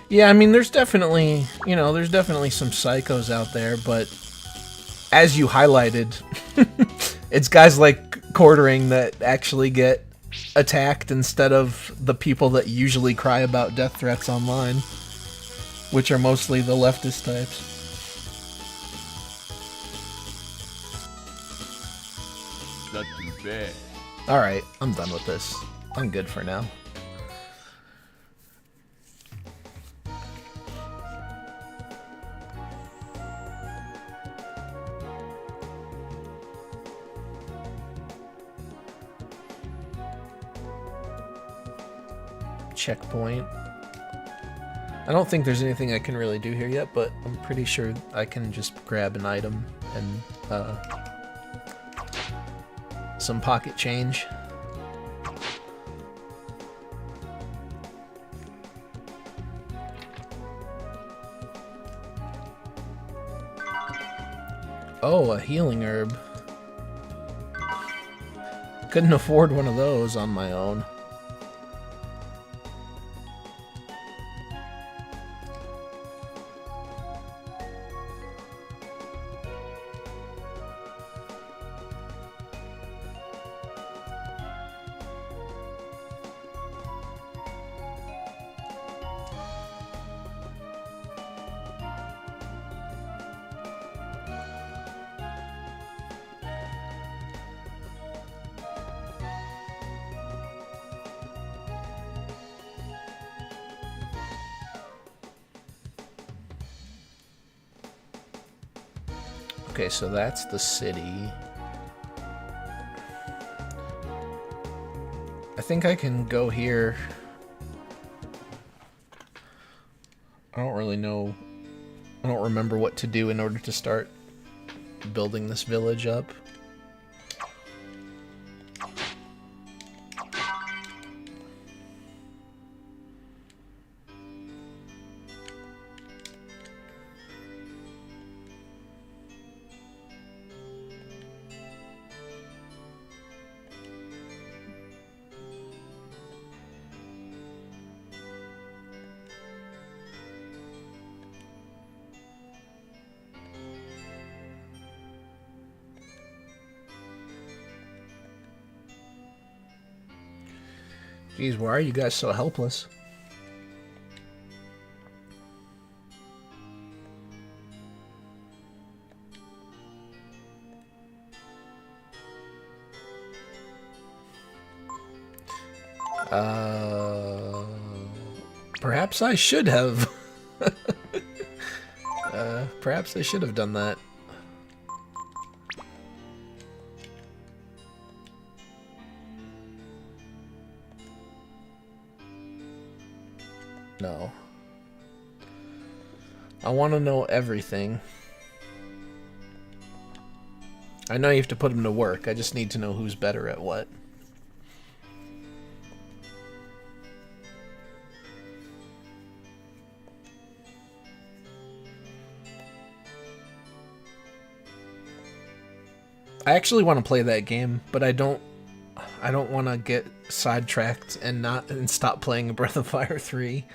Yeah, I mean, there's definitely, you know, there's definitely some psychos out there, but as you highlighted, it's guys like Quartering that actually get attacked instead of the people that usually cry about death threats online, which are mostly the leftist types. Not too bad. Alright, I'm done with this. I'm good for now. Checkpoint. I don't think there's anything I can really do here yet, but I'm pretty sure I can just grab an item and some pocket change. Oh, a healing herb. Couldn't afford one of those on my own. Okay, so that's the city. I think I can go here. I don't really know. I don't remember what to do in order to start building this village up. Jeez, why are you guys so helpless? Perhaps I should have. Perhaps I should have done that. No. I want to know everything. I know you have to put them to work. I just need to know who's better at what. I actually want to play that game, but I don't want to get sidetracked and stop playing Breath of Fire 3.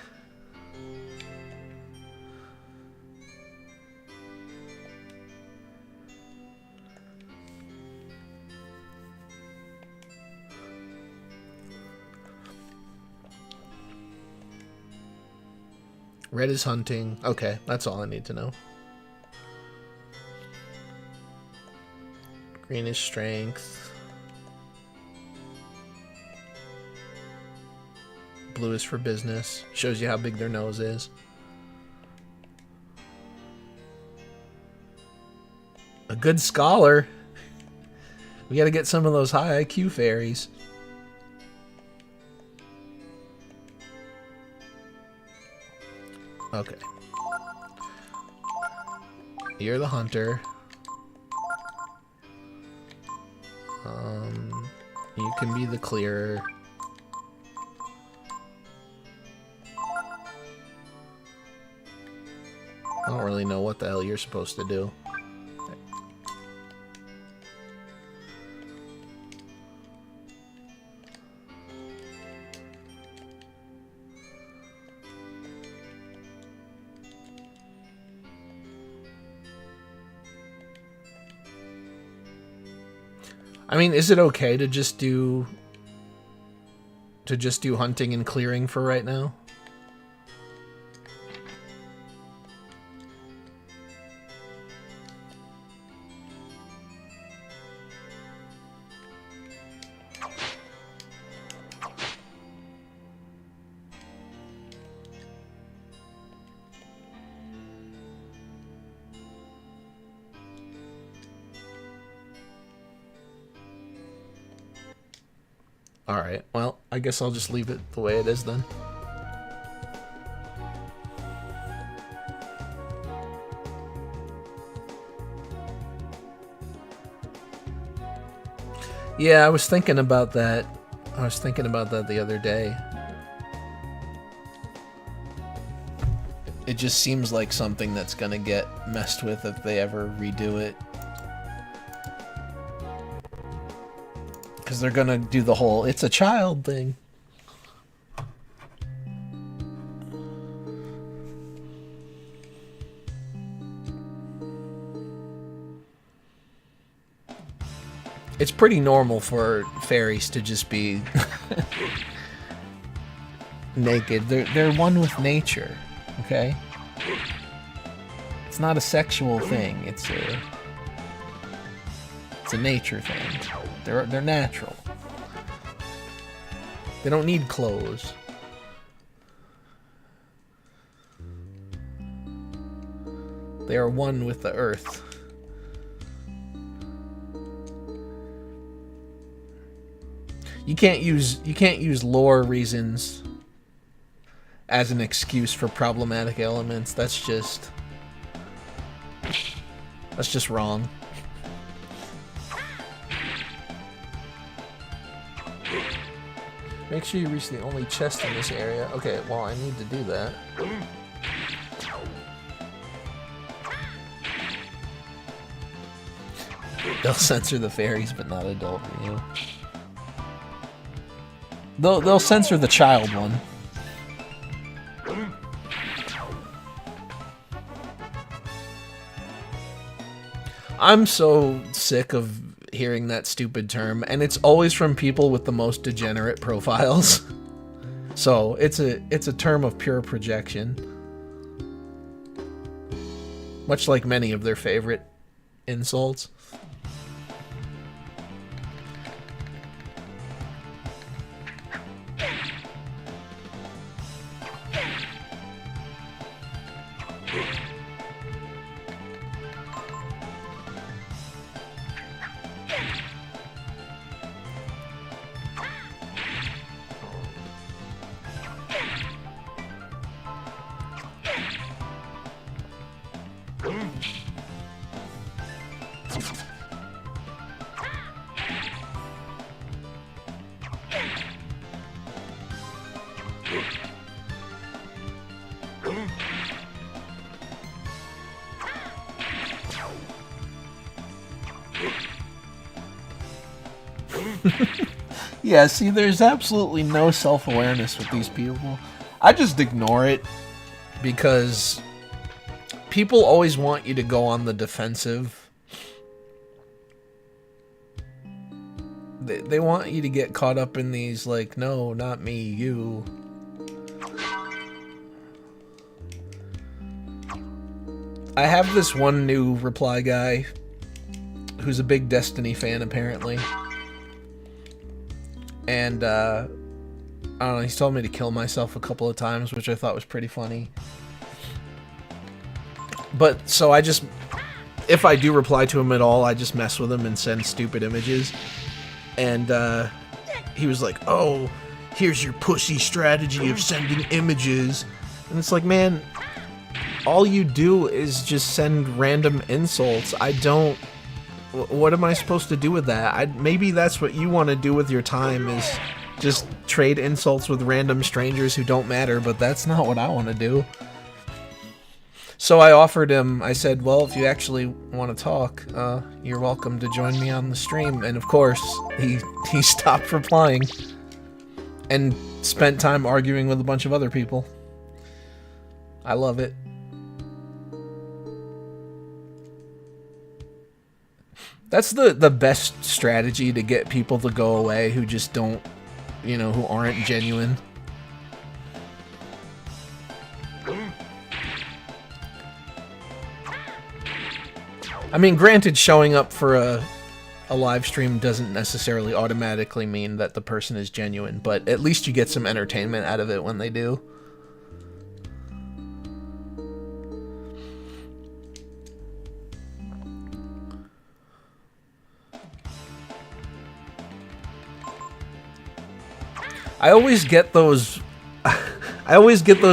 Red is hunting. Okay, that's all I need to know. Green is strength. Blue is for business. Shows you how big their nose is. A good scholar. We gotta get some of those high IQ fairies. Okay. You're the hunter. You can be the clearer. I don't really know what the hell you're supposed to do. I mean, is it okay to just do hunting and clearing for right now? Alright, well, I guess I'll just leave it the way it is then. Yeah, I was thinking about that. I was thinking about that the other day. It just seems like something that's gonna get messed with if they ever redo it. Because they're gonna do the whole "it's a child" thing. It's pretty normal for fairies to just be naked. They're one with nature, okay? It's not a sexual thing. It's a nature thing. They're natural. They don't need clothes. They are one with the earth. You can't use lore reasons as an excuse for problematic elements. That's just wrong. Make sure you reach the only chest in this area. Okay, well, I need to do that. They'll censor the fairies, but not adult Ryu. They'll censor the child one. I'm so sick of hearing that stupid term, and it's always from people with the most degenerate profiles. So it's a term of pure projection, much like many of their favorite insults. Yeah, see, there's absolutely no self-awareness with these people. I just ignore it because people always want you to go on the defensive. They want you to get caught up in these, like, no, not me, you. I have this one new reply guy who's a big Destiny fan, apparently. And, I don't know, he's told me to kill myself a couple of times, which I thought was pretty funny. But, so I just, if I do reply to him at all, I just mess with him and send stupid images. And, he was like, oh, here's your pussy strategy of sending images. And it's like, man, all you do is just send random insults. I don't... What am I supposed to do with that? Maybe that's what you want to do with your time, is just trade insults with random strangers who don't matter, but that's not what I want to do. So I offered him, I said, well, if you actually want to talk, you're welcome to join me on the stream. And of course, he stopped replying and spent time arguing with a bunch of other people. I love it. That's the best strategy to get people to go away who just don't, you know, who aren't genuine. I mean, granted, showing up for a live stream doesn't necessarily automatically mean that the person is genuine, but at least you get some entertainment out of it when they do. I always get those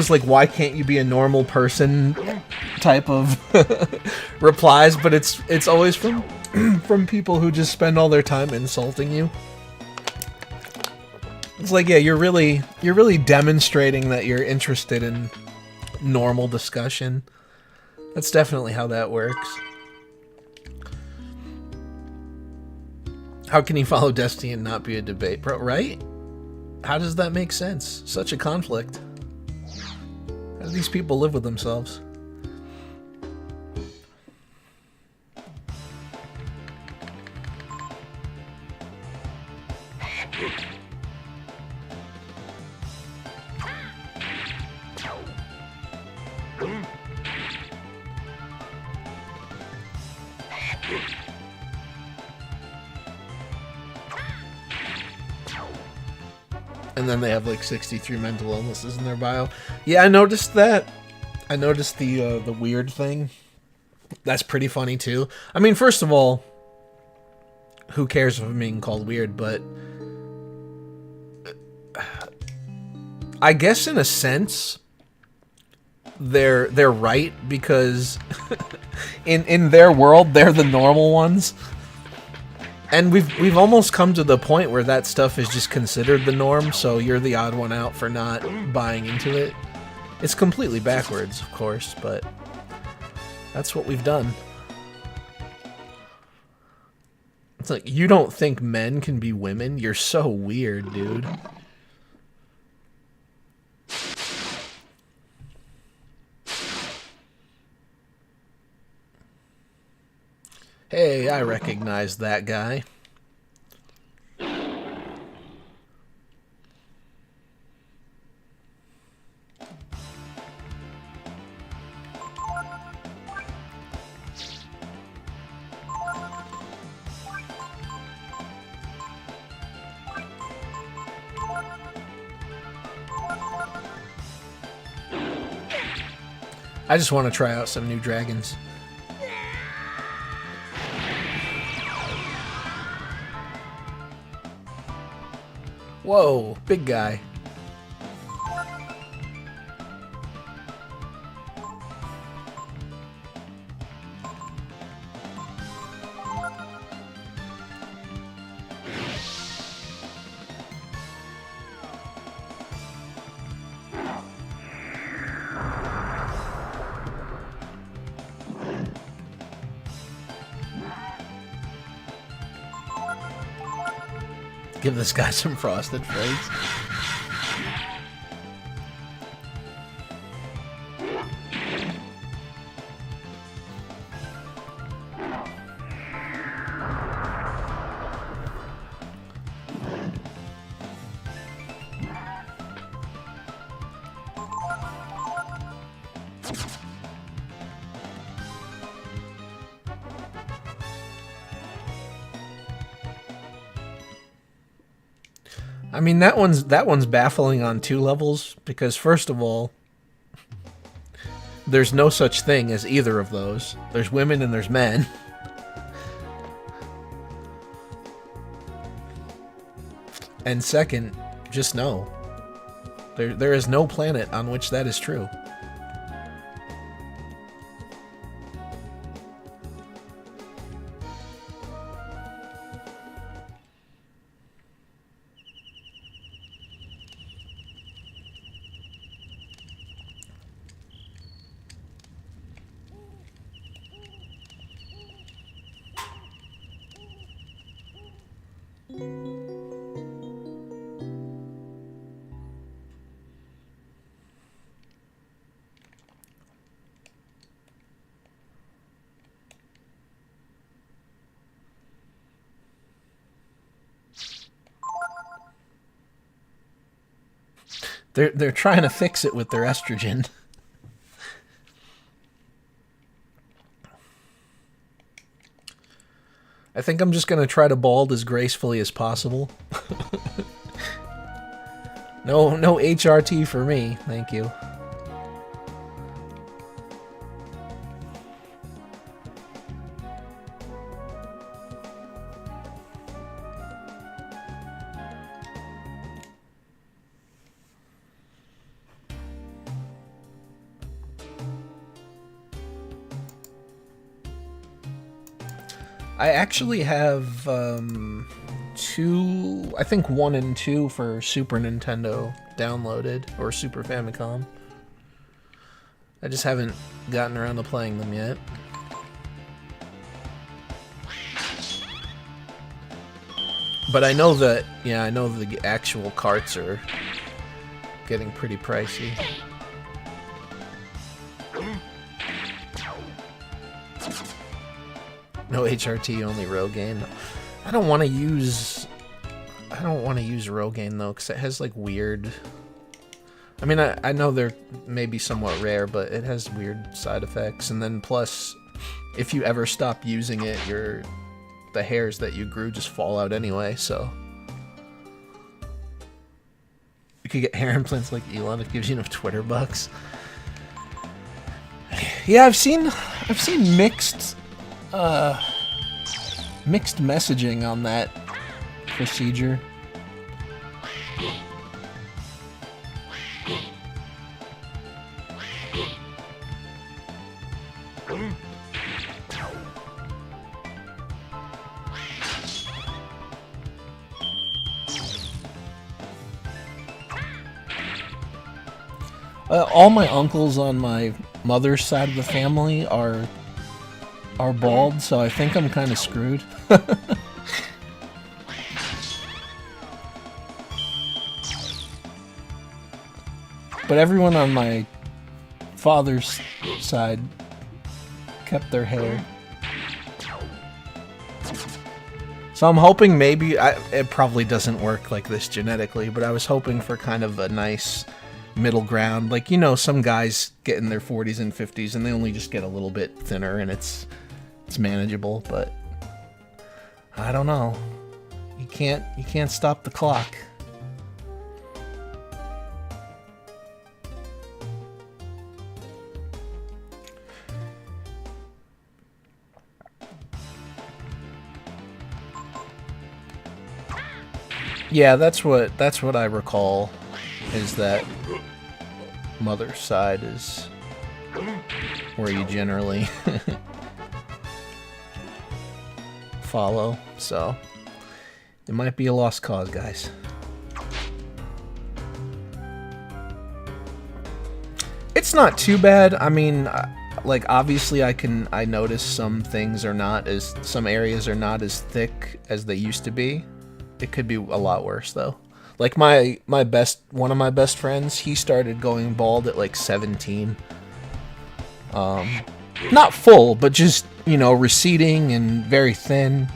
like, why can't you be a normal person type of replies, but it's always from from people who just spend all their time insulting you. It's like, yeah, you're really demonstrating that you're interested in normal discussion. That's definitely how that works. How can you follow Destiny and not be a debate pro, right? How does that make sense? Such a conflict. How do these people live with themselves? And then they have like 63 mental illnesses in their bio. Yeah, I noticed that. I noticed the weird thing. That's pretty funny too. I mean, first of all, who cares if I'm being called weird, but I guess in a sense they're right, because in their world they're the normal ones. And we've almost come to the point where that stuff is just considered the norm, so you're the odd one out for not buying into it. It's completely backwards, of course, but that's what we've done. It's like, you don't think men can be women? You're so weird, dude. Hey, I recognize that guy. I just want to try out some new dragons. Whoa, big guy. Give this guy some Frosted Flakes. I mean, that one's baffling on two levels, because first of all, there's no such thing as either of those. There's women and there's men. And second, just no. There is no planet on which that is true. They're trying to fix it with their estrogen. I think I'm just gonna try to bald as gracefully as possible. No HRT for me, thank you. I actually have two, I think 1 and 2 for Super Nintendo downloaded, or Super Famicom. I just haven't gotten around to playing them yet. But I know that, yeah, I know the actual carts are getting pretty pricey. No HRT, only Rogaine. I don't want to use Rogaine though, because it has like weird. I mean, I know they're maybe somewhat rare, but it has weird side effects. And then plus, if you ever stop using it, the hairs that you grew just fall out anyway. So you could get hair implants like Elon. It gives you enough Twitter bucks. Yeah, I've seen mixed messaging on that procedure. All my uncles on my mother's side of the family are bald, so I think I'm kind of screwed. But everyone on my father's side kept their hair. So I'm hoping maybe, it probably doesn't work like this genetically, but I was hoping for kind of a nice middle ground. Like, you know, some guys get in their 40s and 50s and they only just get a little bit thinner and it's manageable, but I don't know. You can't stop the clock. Yeah, that's what I recall, is that mother's side is where you generally follow, so it might be a lost cause, guys. It's not too bad. I mean, like, obviously I notice some areas are not as thick as they used to be. It could be a lot worse though. Like one of my best friends, he started going bald at like 17. Not full, but just, you know, receding and very thin.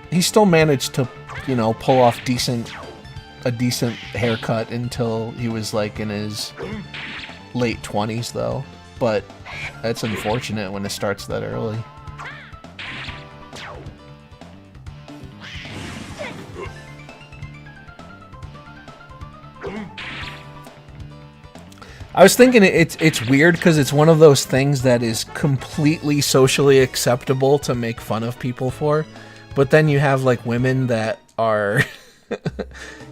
He still managed to, you know, pull off a decent haircut until he was like in his late 20s though. But that's unfortunate when it starts that early. I was thinking it's weird because it's one of those things that is completely socially acceptable to make fun of people for, but then you have like women that are,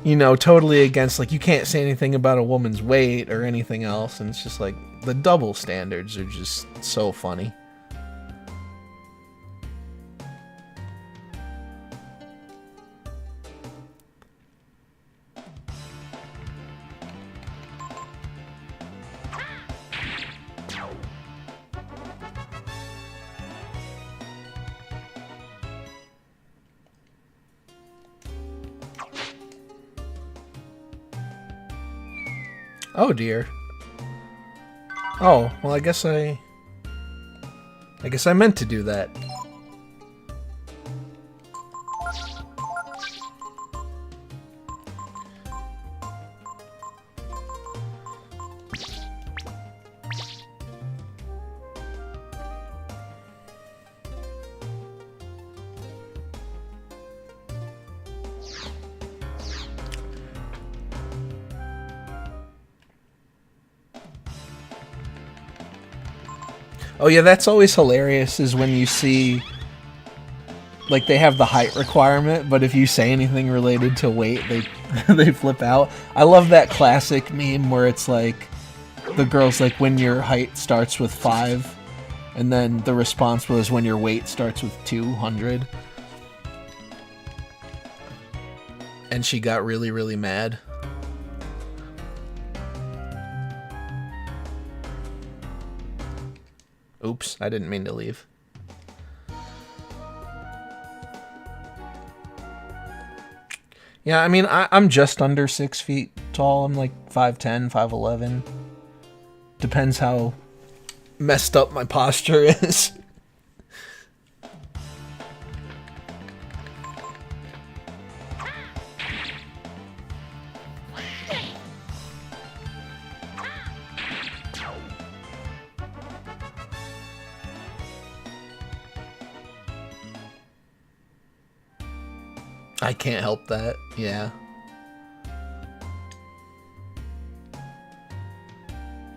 you know, totally against, like, you can't say anything about a woman's weight or anything else, and it's just like the double standards are just so funny. Oh dear. Oh, well, I guess I meant to do that. Oh yeah, that's always hilarious, is when you see, like, they have the height requirement, but if you say anything related to weight, they flip out. I love that classic meme where it's like, the girl's like, when your height starts with 5, and then the response was when your weight starts with 200. And she got really, really mad. Oops, I didn't mean to leave. Yeah, I mean, I'm just under 6 feet tall. I'm like 5'10", 5'11". Depends how messed up my posture is. I can't help that, yeah.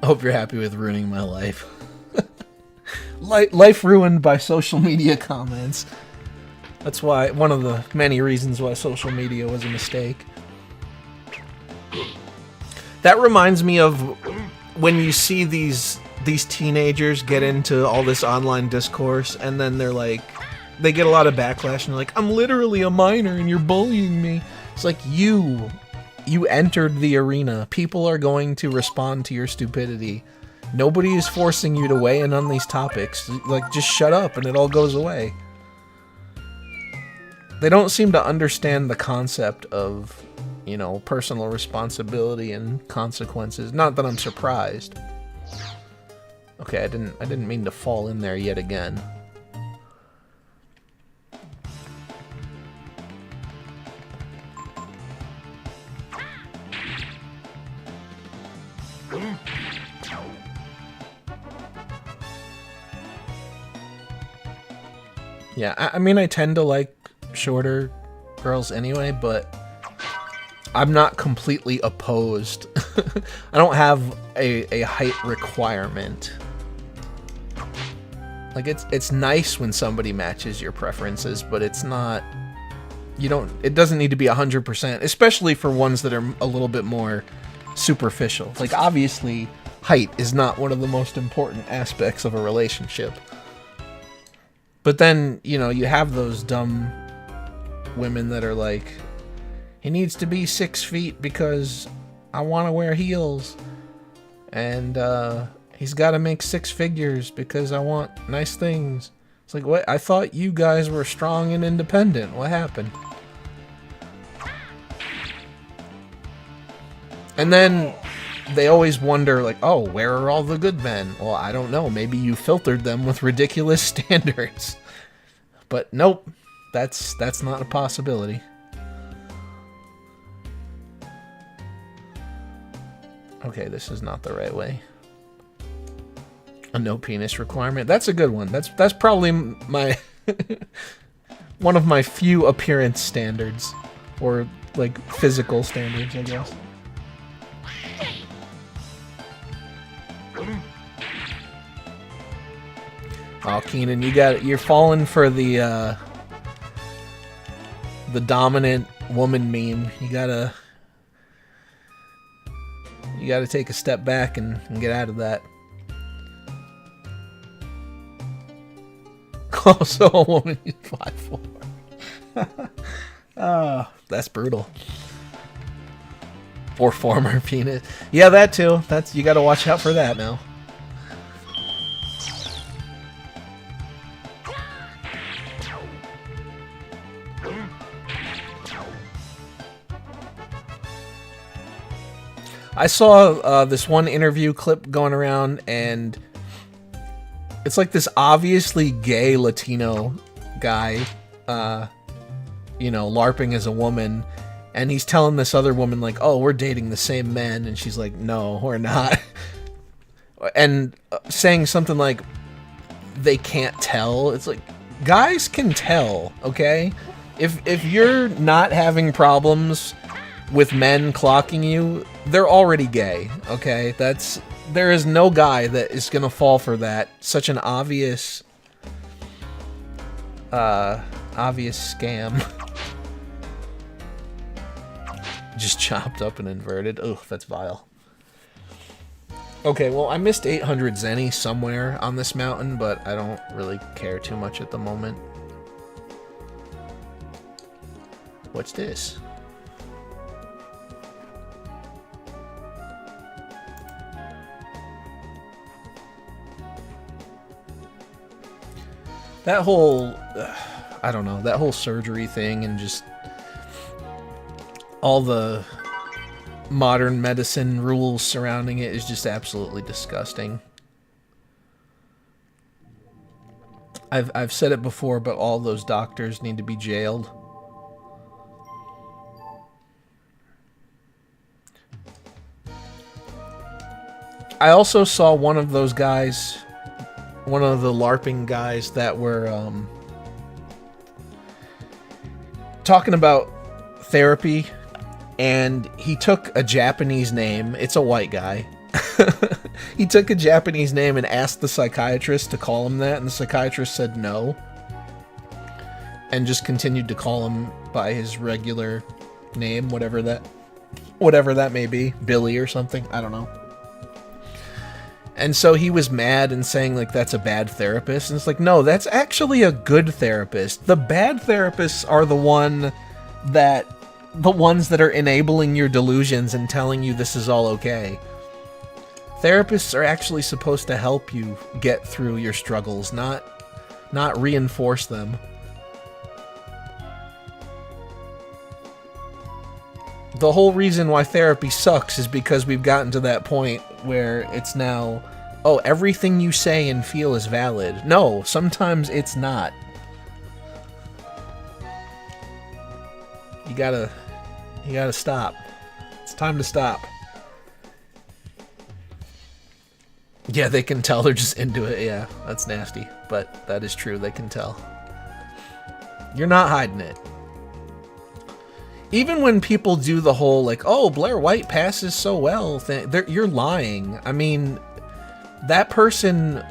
I hope you're happy with ruining my life. Life ruined by social media comments. That's why, one of the many reasons why social media was a mistake. That reminds me of when you see these teenagers get into all this online discourse, and then they're like, they get a lot of backlash, and they're like, I'm literally a minor and you're bullying me. It's like, you entered the arena. People are going to respond to your stupidity. Nobody is forcing you to weigh in on these topics. Like, just shut up and it all goes away. They don't seem to understand the concept of, you know, personal responsibility and consequences. Not that I'm surprised. Okay, I didn't mean to fall in there yet again. Yeah, I mean, I tend to like shorter girls anyway, but I'm not completely opposed. I don't have a height requirement. Like, it's nice when somebody matches your preferences, but it's not, it doesn't need to be 100%, especially for ones that are a little bit more superficial. Like, obviously, height is not one of the most important aspects of a relationship. But then, you know, you have those dumb women that are like, he needs to be 6 feet because I want to wear heels. And he's got to make 6 figures because I want nice things. It's like, what? I thought you guys were strong and independent. What happened? And then they always wonder, like, oh, where are all the good men? Well, I don't know. Maybe you filtered them with ridiculous standards. But nope, that's not a possibility. Okay, this is not the right way. A no penis requirement. That's a good one. That's probably my one of my few appearance standards, or like physical standards, I guess. Oh, Keenan, you're falling for the dominant woman meme. You gotta take a step back and get out of that. Also, a woman who's 5'4". Oh, that's brutal. Or former penis. Yeah, that too. You gotta watch out for that now. I saw this one interview clip going around, and it's like this obviously gay Latino guy, you know, LARPing as a woman, and he's telling this other woman, like, oh, we're dating the same men, and she's like, no, we're not. And saying something like, they can't tell. It's like, guys can tell, okay? If you're not having problems with men clocking you, they're already gay, okay? There is no guy that is gonna fall for that. Such an obvious scam. Just chopped up and inverted. Ugh, that's vile. Okay, well, I missed 800 Zenny somewhere on this mountain, but I don't really care too much at the moment. What's this? That whole, I don't know, that whole surgery thing and just all the modern medicine rules surrounding it is just absolutely disgusting. I've said it before, but all those doctors need to be jailed. I also saw one of those guys, one of the LARPing guys that were talking about therapy, and he took a Japanese name. It's a white guy. He took a Japanese name and asked the psychiatrist to call him that, and the psychiatrist said no, and just continued to call him by his regular name, whatever that may be, Billy or something, I don't know. And so he was mad and saying, like, that's a bad therapist. And it's like, no, that's actually a good therapist. The bad therapists are the ones that are enabling your delusions and telling you this is all okay. Therapists are actually supposed to help you get through your struggles, not reinforce them. The whole reason why therapy sucks is because we've gotten to that point where it's now, oh, everything you say and feel is valid. No, sometimes it's not. You gotta stop. It's time to stop. Yeah, they can tell they're just into it. Yeah, that's nasty, but that is true. They can tell. You're not hiding it. Even when people do the whole, like, oh, Blair White passes so well thing, you're lying. I mean, that person...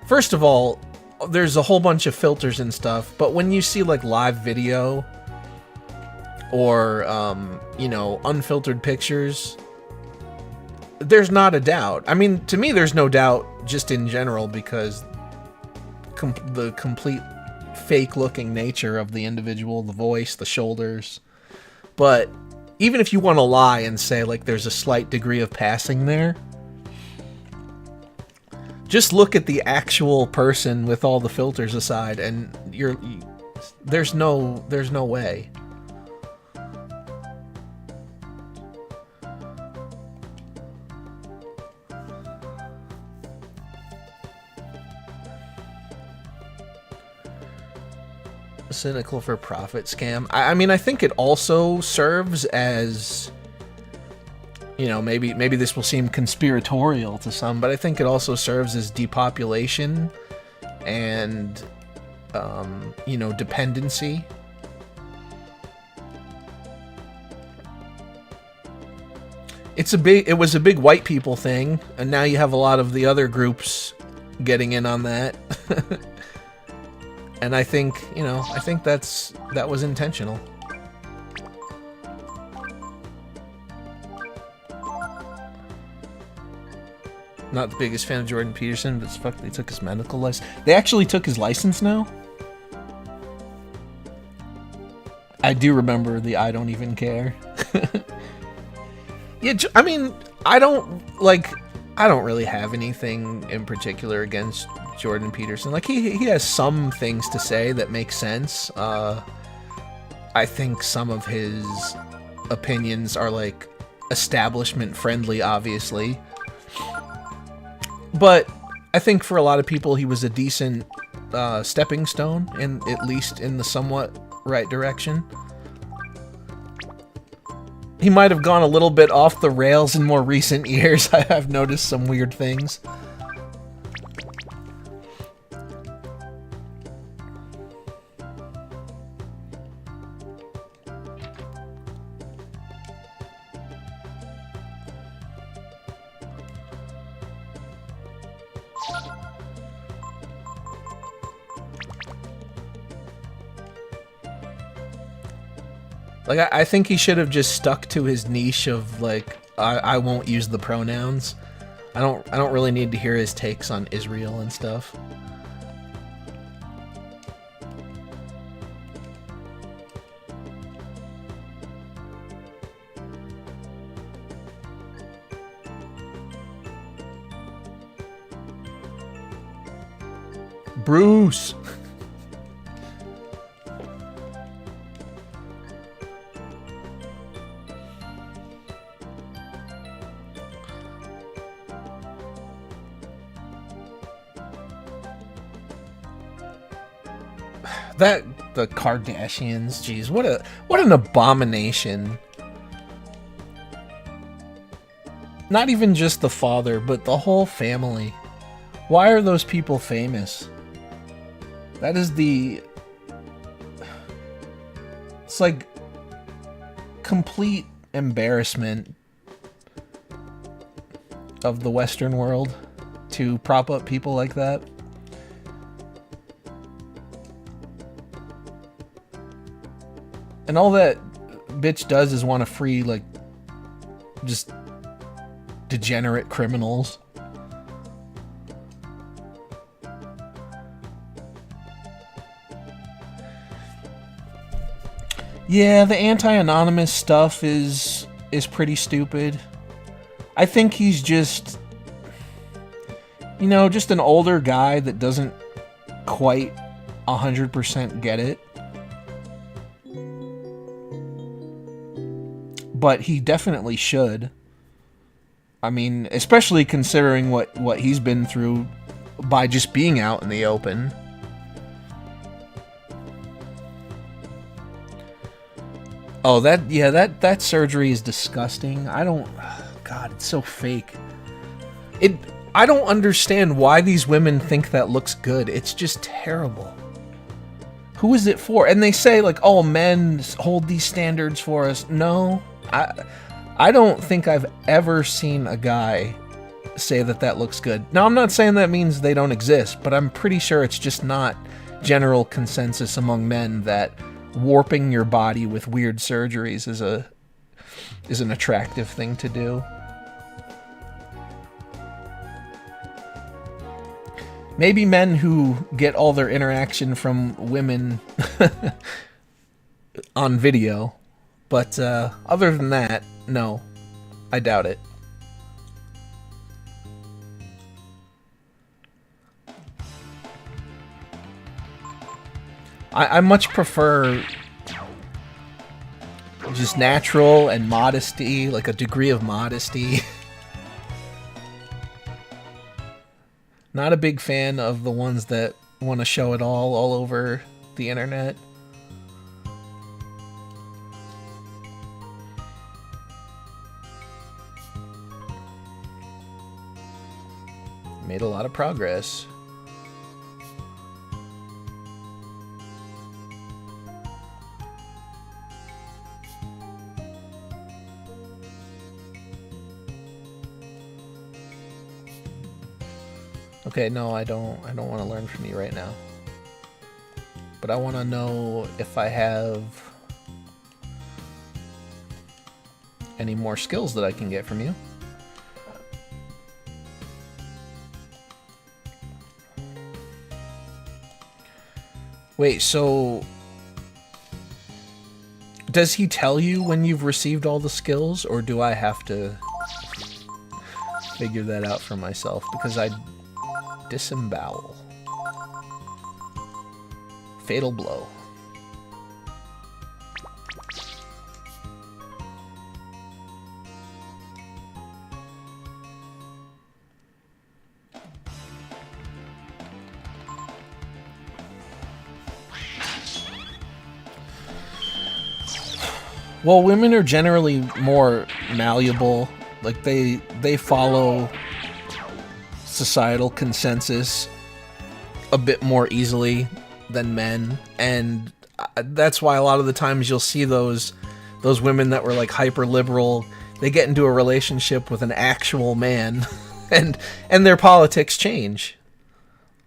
First of all, there's a whole bunch of filters and stuff, but when you see, like, live video or, you know, unfiltered pictures, there's not a doubt. I mean, to me, there's no doubt just in general because the complete fake-looking nature of the individual, the voice, the shoulders. But even if you want to lie and say, like, there's a slight degree of passing there, Just look at the actual person with all the filters aside, and there's no way. Cynical for profit scam. I mean, I think it also serves as, you know, maybe this will seem conspiratorial to some, but I think it also serves as depopulation and, you know, dependency. It was a big white people thing, and now you have a lot of the other groups getting in on that. And I think, you know, that was intentional. Not the biggest fan of Jordan Peterson, but fuck, they took his medical license. They actually took his license now? I do remember the I don't even care. Yeah, I mean, I don't really have anything in particular against Jordan Peterson. Like, he has some things to say that make sense. I think some of his opinions are, like, establishment friendly, obviously. But I think for a lot of people, he was a decent stepping stone, at least in the somewhat right direction. He might have gone a little bit off the rails in more recent years. I've noticed some weird things. Like, I think he should have just stuck to his niche of, like, I won't use the pronouns. I don't really need to hear his takes on Israel and stuff. Bruce! The Kardashians, jeez, what an abomination. Not even just the father, but the whole family. Why are those people famous? That is it's like complete embarrassment of the Western world to prop up people like that. And all that bitch does is want to free, like, just degenerate criminals. Yeah, the anti-anonymous stuff is pretty stupid. I think he's just, you know, just an older guy that doesn't quite 100% get it. But he definitely should. I mean, especially considering what he's been through by just being out in the open. Oh, that surgery is disgusting. God, it's so fake. I don't understand why these women think that looks good. It's just terrible. Who is it for? And they say, like, oh, men hold these standards for us. No. I don't think I've ever seen a guy say that looks good. Now, I'm not saying that means they don't exist, but I'm pretty sure it's just not general consensus among men that warping your body with weird surgeries is an attractive thing to do. Maybe men who get all their interaction from women on video. But other than that, no. I doubt it. I much prefer just natural and modesty, like a degree of modesty. Not a big fan of the ones that want to show it all over the internet. Made a lot of progress. Okay, no, I don't want to learn from you right now. But I want to know if I have any more skills that I can get from you. Wait, so does he tell you when you've received all the skills, or do I have to figure that out for myself? Because I disembowel. Fatal blow. Well, women are generally more malleable. Like they follow societal consensus a bit more easily than men, and that's why a lot of the times you'll see those women that were like hyper liberal, they get into a relationship with an actual man and their politics change.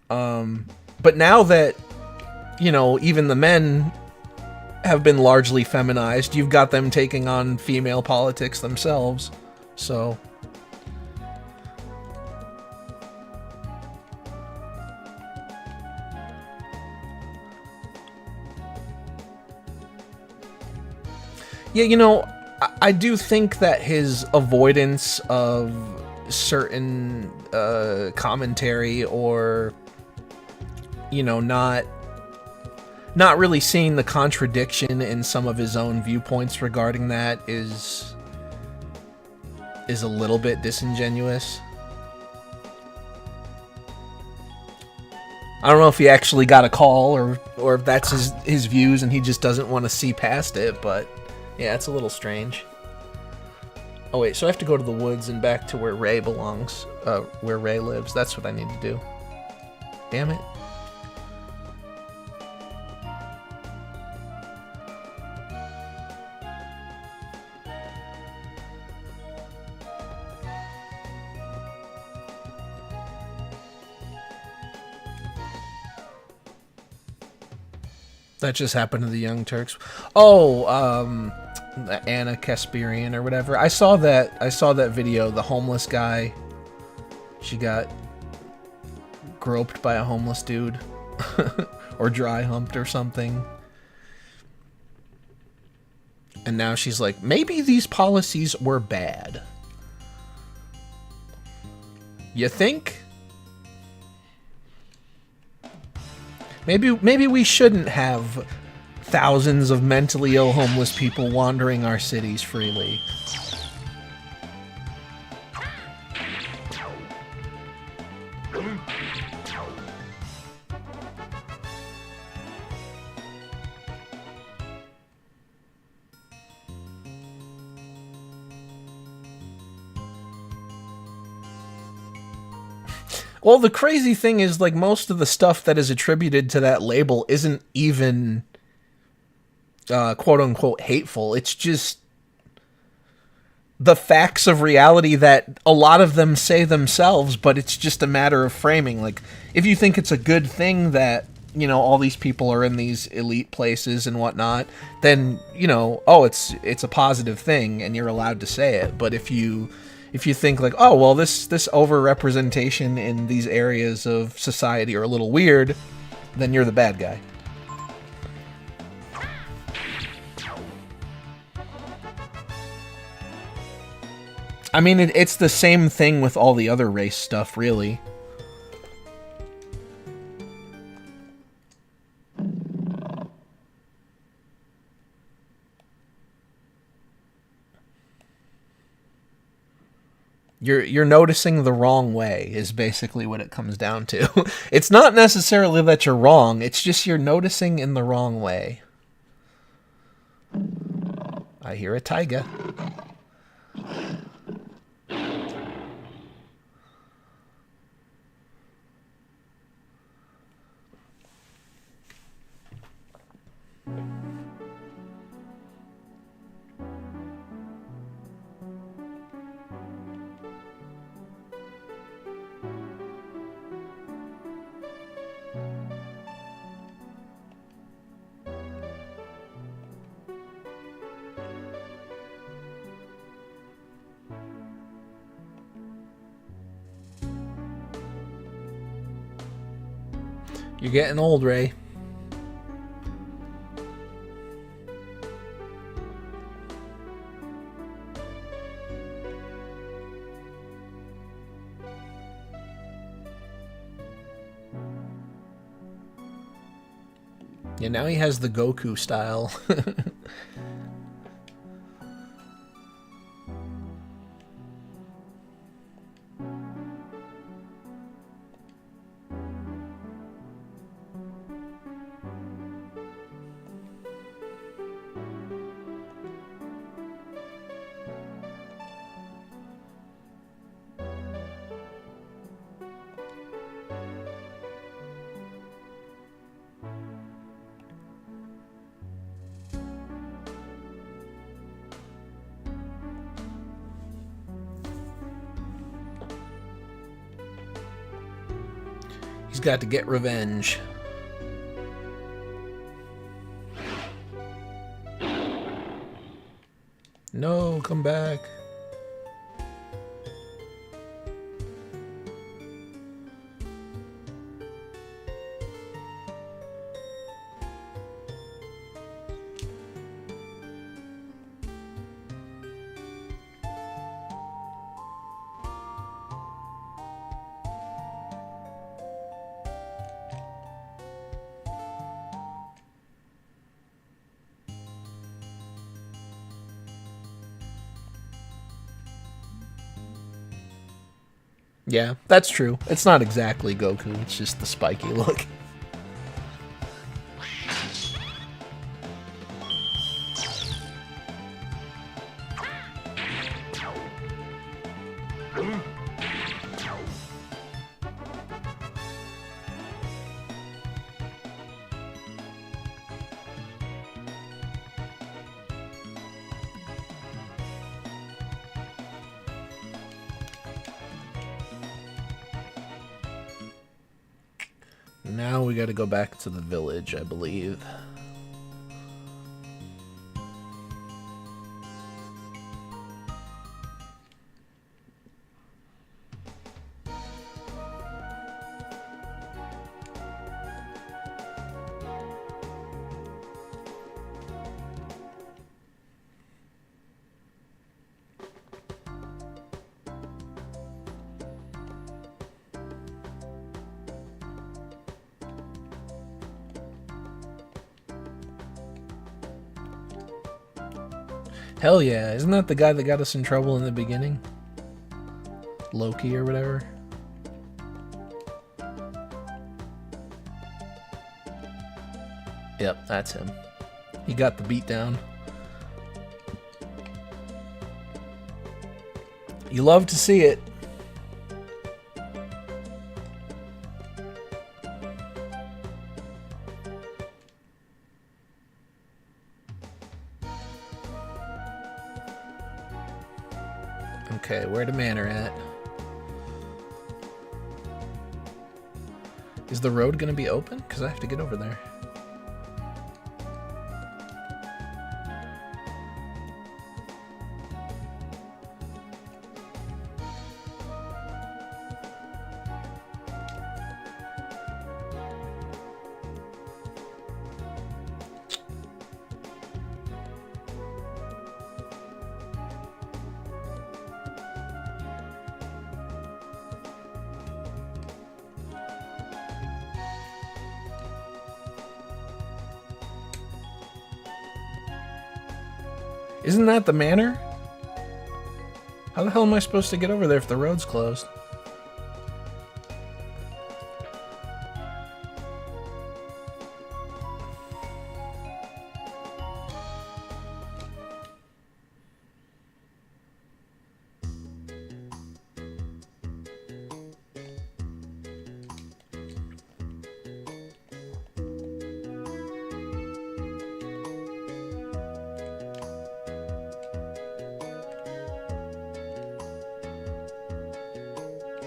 But now that, you know, even the men have been largely feminized, you've got them taking on female politics themselves. So yeah, you know, I do think that his avoidance of certain commentary, or, you know, not really seeing the contradiction in some of his own viewpoints regarding that is a little bit disingenuous. I don't know if he actually got a call or if that's his views and he just doesn't want to see past it, but yeah, it's a little strange. Oh wait, so I have to go to the woods and back to where Ray belongs, where Ray lives. That's what I need to do. Damn it. That just happened to the Young Turks. Oh, Anna Kasparian or whatever. I saw that video. The homeless guy. She got groped by a homeless dude, or dry humped or something. And now she's like, maybe these policies were bad. You think? Maybe we shouldn't have thousands of mentally ill homeless people wandering our cities freely. Well, the crazy thing is, like, most of the stuff that is attributed to that label isn't even quote-unquote hateful. It's just the facts of reality that a lot of them say themselves, but it's just a matter of framing. Like, if you think it's a good thing that, you know, all these people are in these elite places and whatnot, then, you know, oh, it's a positive thing and you're allowed to say it. But if you think like, oh, well, this over-representation in these areas of society are a little weird, then you're the bad guy. I mean, it's the same thing with all the other race stuff, really. You're noticing the wrong way is basically what it comes down to. It's not necessarily that you're wrong, it's just you're noticing in the wrong way. I hear a taiga. You're getting old, Ray. Yeah, now he has the Goku style. He's got to get revenge. No, come back. Yeah, that's true. It's not exactly Goku, it's just the spiky look. Now we gotta go back to the village, I believe. Hell yeah, isn't that the guy that got us in trouble in the beginning? Loki or whatever? Yep, that's him. He got the beat down. You love to see it. Okay, where the manor at? Is the road gonna be open? Because I have to get over there. Isn't that the manor? How the hell am I supposed to get over there if the road's closed?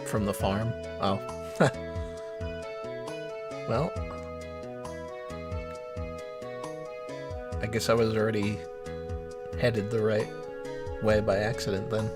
From the farm? Oh. Well. I guess I was already headed the right way by accident then.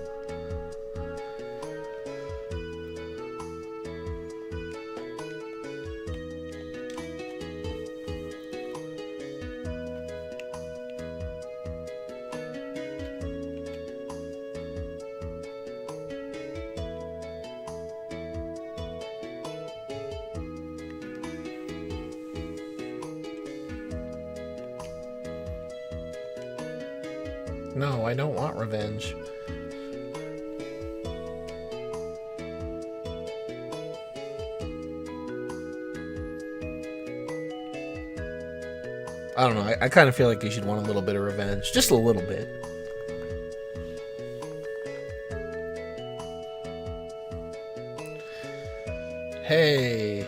No, I don't want revenge. I don't know, I kind of feel like you should want a little bit of revenge. Just a little bit. Hey.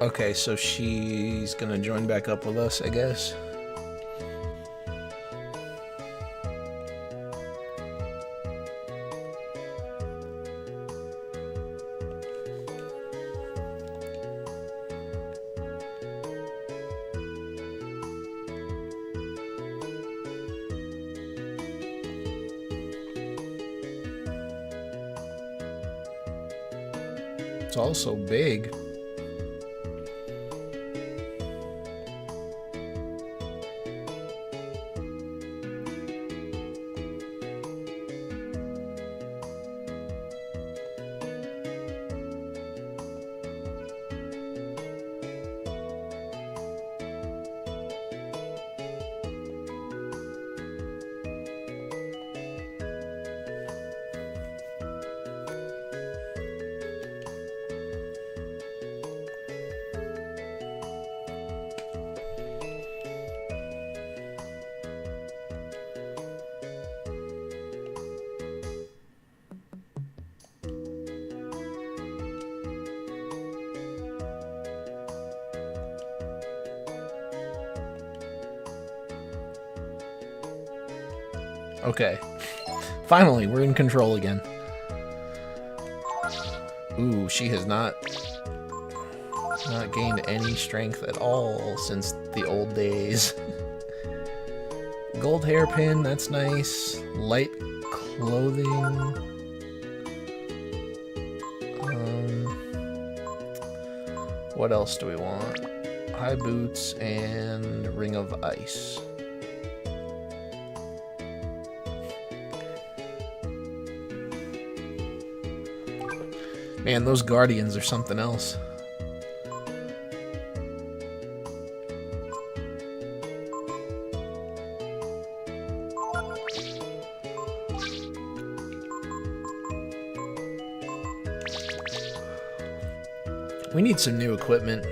Okay, so she's gonna join back up with us, I guess. It's all so big. Okay. Finally, we're in control again. Ooh, she has not gained any strength at all since the old days. Gold hairpin, that's nice. Light clothing. What else do we want? High boots and ring of ice. Man, those Guardians are something else. We need some new equipment.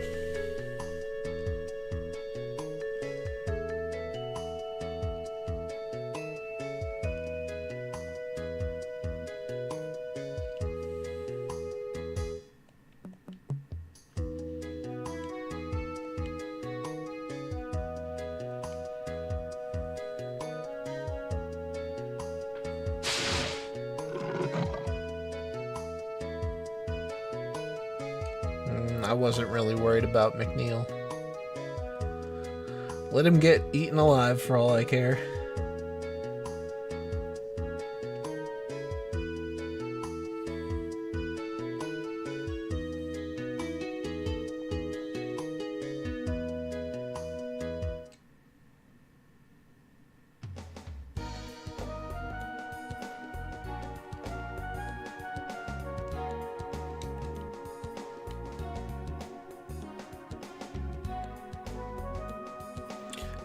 I wasn't really worried about McNeil. Let him get eaten alive for all I care.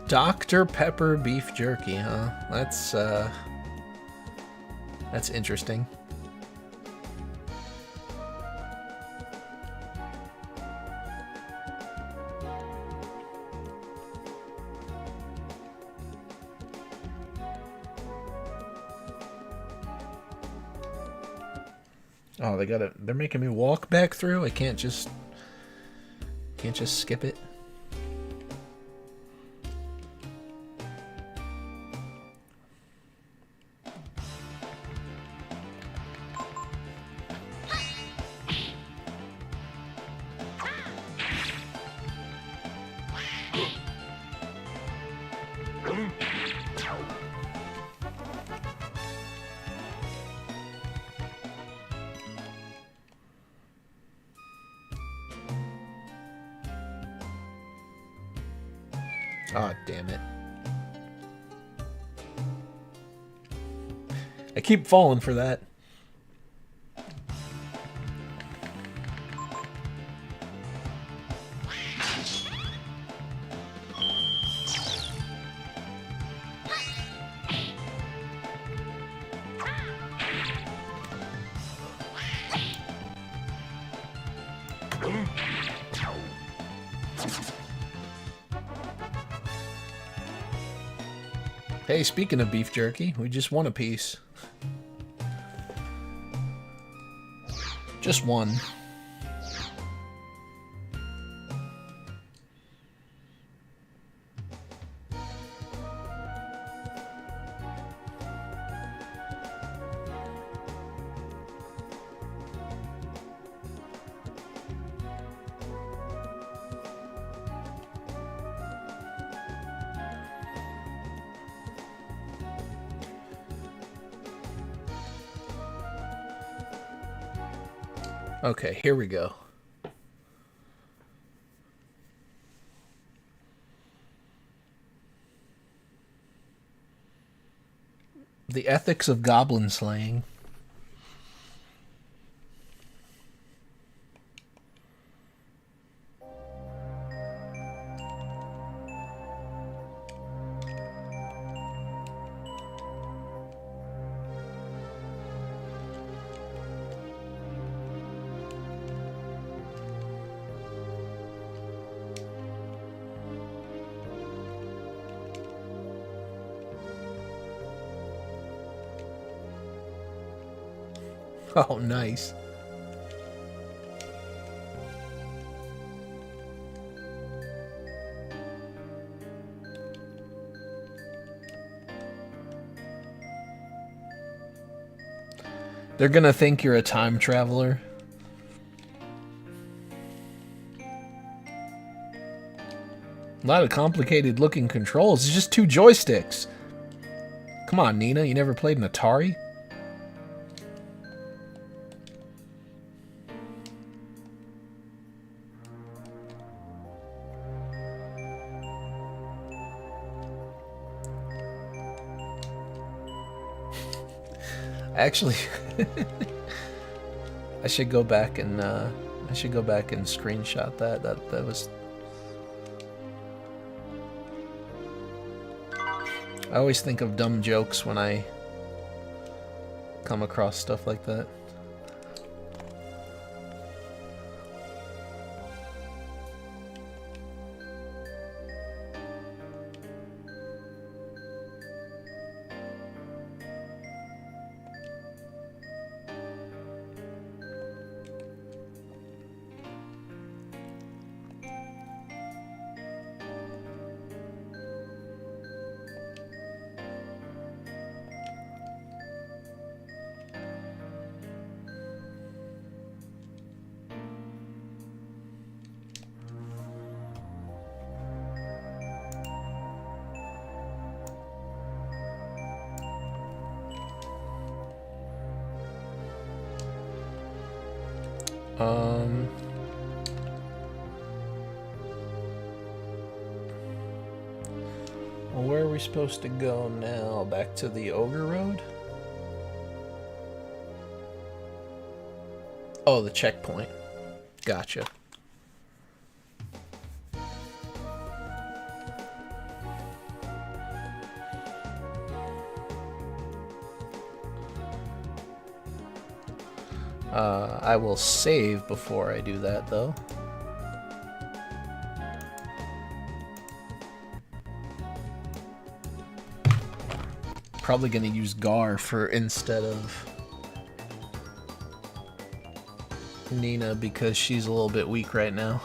Dr. Pepper beef jerky, huh? That's interesting. Oh, they're making me walk back through. I can't just skip it. Oh, damn it. I keep falling for that. Hey, speaking of beef jerky, we just won a piece. Just one. Okay, here we go. The ethics of goblin slaying. Oh, nice. They're gonna think you're a time traveler. A lot of complicated looking controls. It's just two joysticks. Come on, Nina. You never played an Atari? Actually, should go back and screenshot that. That was. I always think of dumb jokes when I come across stuff like that. Well, where are we supposed to go now? Back to the Ogre Road? Oh, the checkpoint. Gotcha. I will save before I do that, though. Probably gonna use Gar for instead of Nina because she's a little bit weak right now.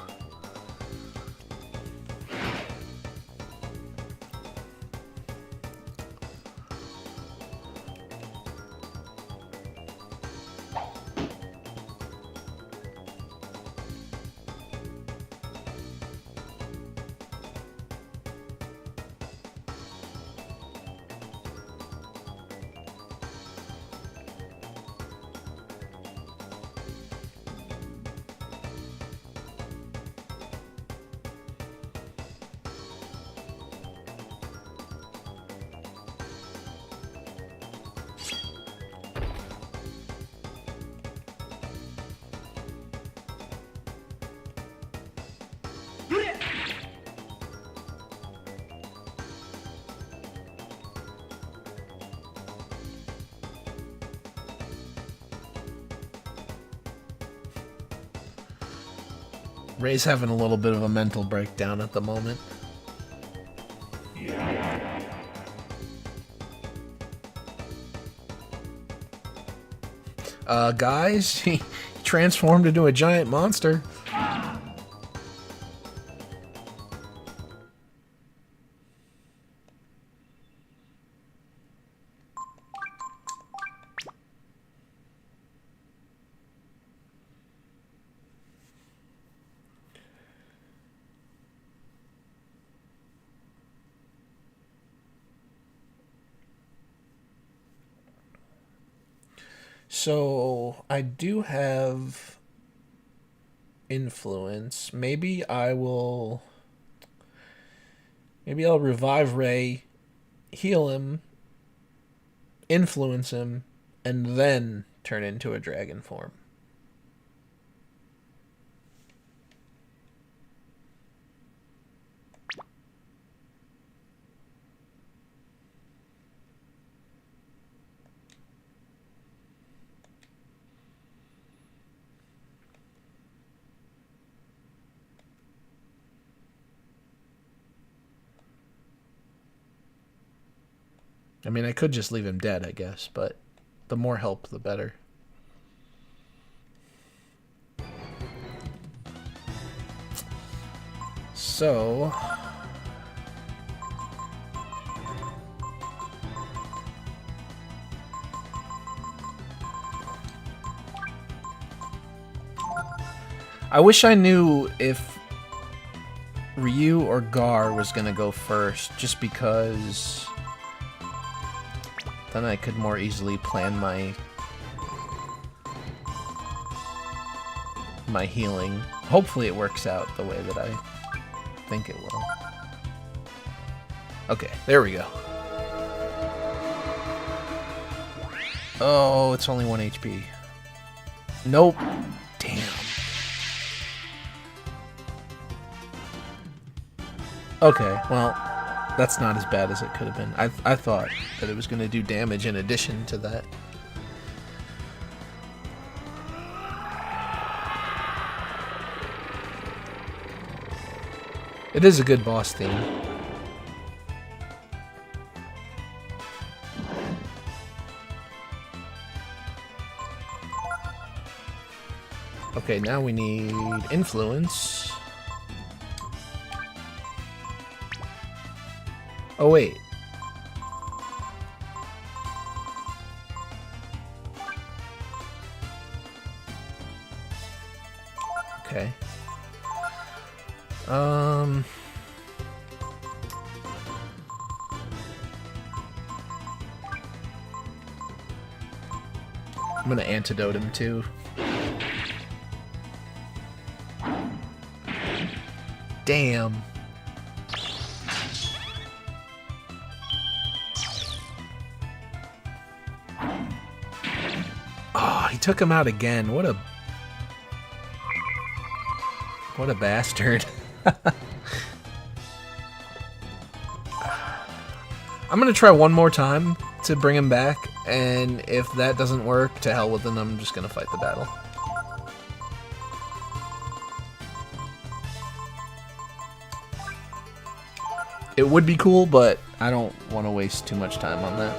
Ray's having a little bit of a mental breakdown at the moment. Guys, he transformed into a giant monster. So, I do have influence. Maybe I'll revive Ray, heal him, influence him, and then turn into a dragon form. I mean, I could just leave him dead, I guess, but the more help, the better. So... I wish I knew if Ryu or Gar was gonna go first, just because... then I could more easily plan my healing. Hopefully it works out the way that I think it will. Okay, there we go. Oh, it's only 1 HP. Nope. Damn. Okay, well, that's not as bad as it could have been. I thought that it was going to do damage in addition to that. It is a good boss theme. Okay, now we need influence. Oh, wait. Okay. I'm gonna antidote him too. Damn. Oh, he took him out again. What a bastard. I'm gonna try one more time to bring him back, and if that doesn't work, to hell with it, I'm just gonna fight the battle. It would be cool, but I don't want to waste too much time on that.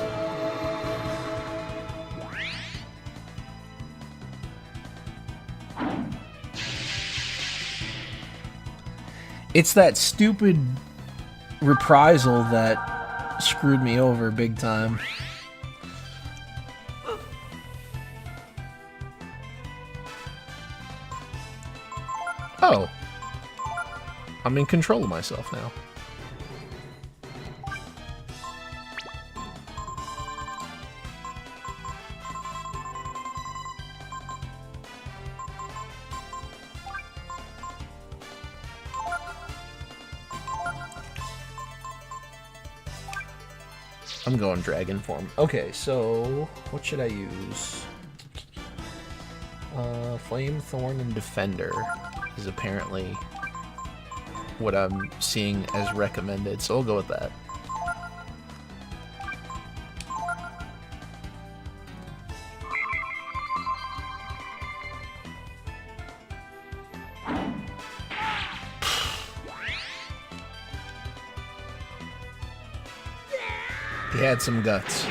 It's that stupid reprisal that screwed me over big time. Oh. I'm in control of myself now. I'm going dragon form. Okay, so what should I use? Flame, Thorn, and Defender is apparently what I'm seeing as recommended, so I'll go with that. He had some guts.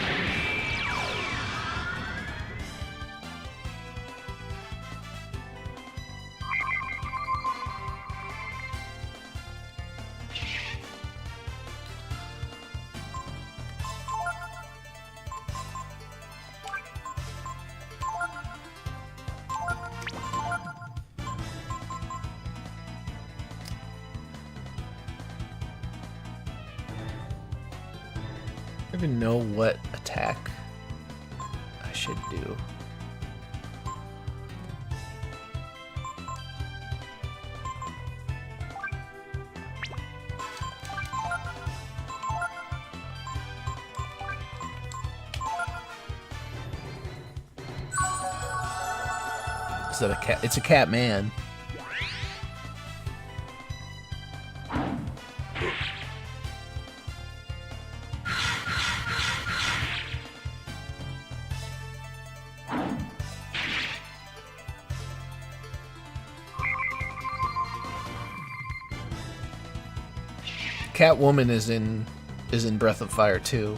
I don't even know what attack I should do. Is that a cat? It's a cat man. Catwoman is in Breath of Fire 2.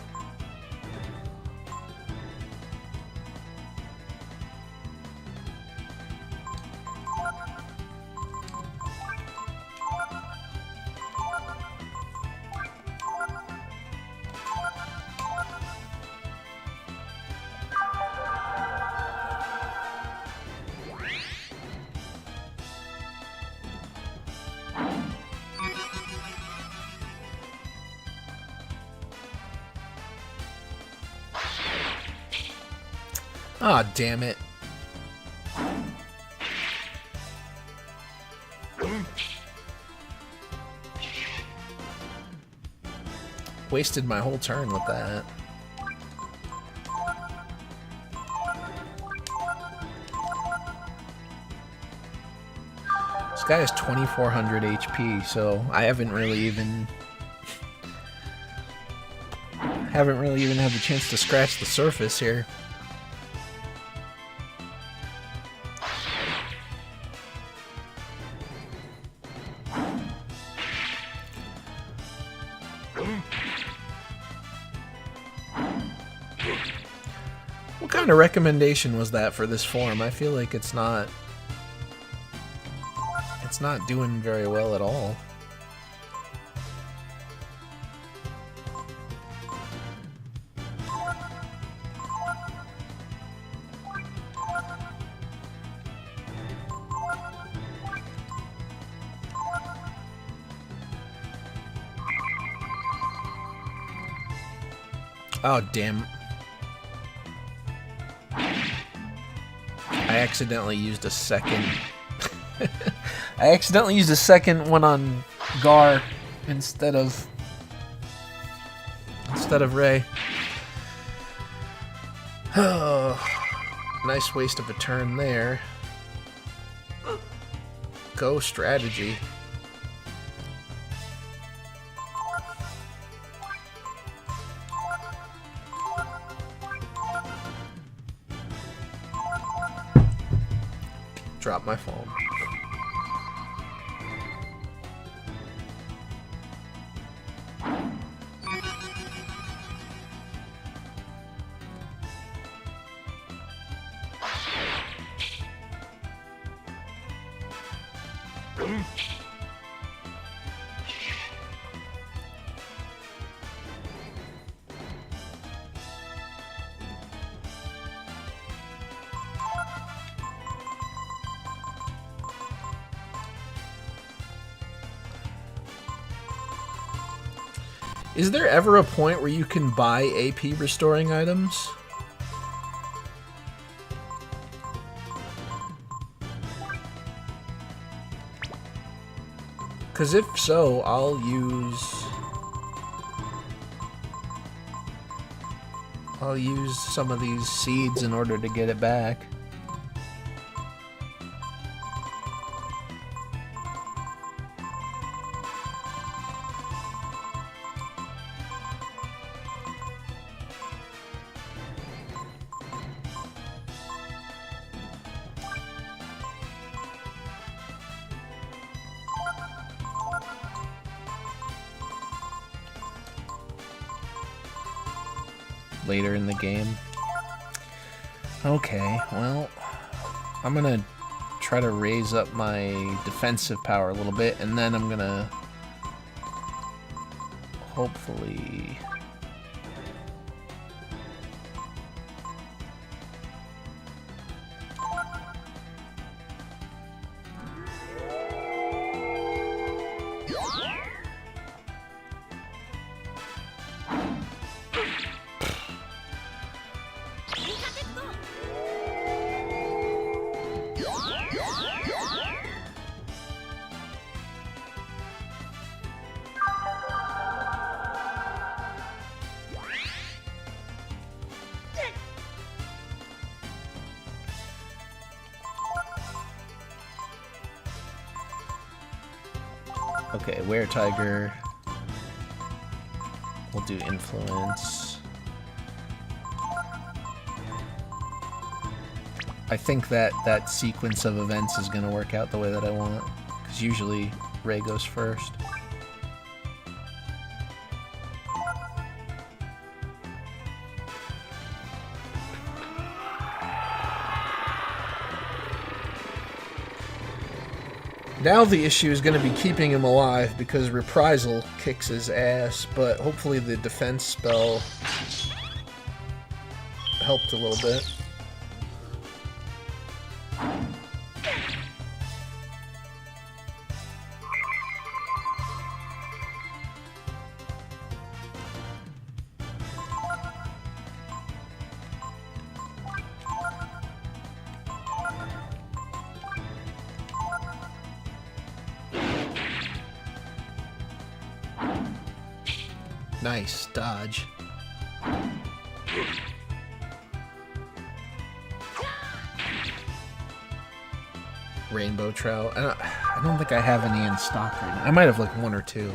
Ah, damn it. Wasted my whole turn with that. This guy has 2400 HP, so I haven't really even had the chance to scratch the surface here. What kind of recommendation was that for this form? I feel like it's not doing very well at all. Oh, damn. I accidentally used a second. I accidentally used a second one on Gar instead of Ray. Oh, nice waste of a turn there. Go strategy. Drop my phone. Is there ever a point where you can buy AP restoring items? Because if so, I'll use some of these seeds in order to get it back. Later in the game. Okay, well, I'm gonna try to raise up my defensive power a little bit, and then I'm gonna hopefully okay, Were Tiger. We'll do Influence. I think that sequence of events is going to work out the way that I want, because usually Ray goes first. Now the issue is going to be keeping him alive, because Reprisal kicks his ass, but hopefully the defense spell helped a little bit. Nice dodge. rainbow trout. I don't think I have any in stock right now. I might have like one or two.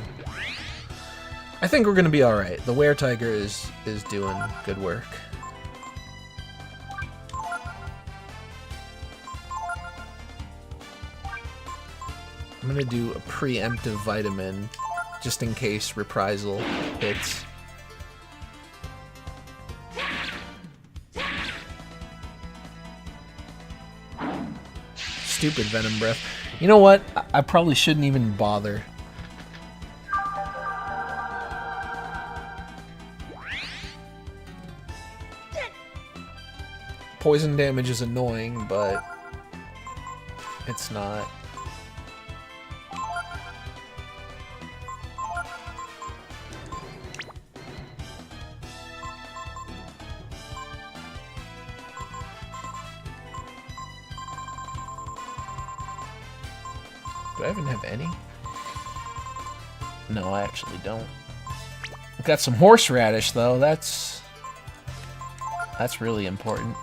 I think we're gonna be all right. The were tiger is doing good work. I'm gonna do a preemptive vitamin just in case reprisal hits. Stupid venom breath. You know what? I probably shouldn't even bother. Poison damage is annoying, but it's not. Do I even have any? No, I actually don't. I've got some horseradish, though. That's really important.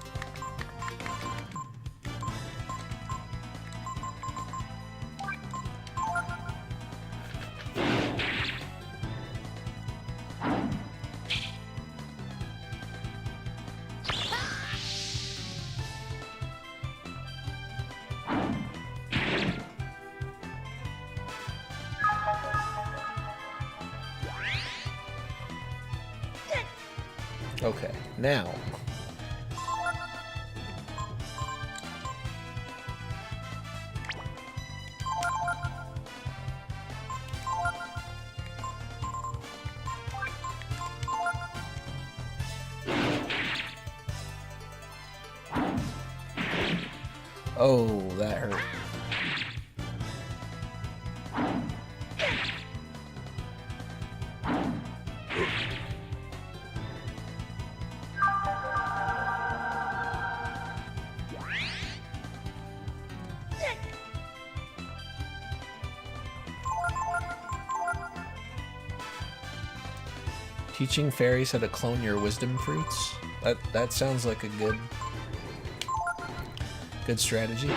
Okay, now. Oh, that hurt. Teaching fairies how to clone your wisdom fruits? That sounds like a good strategy.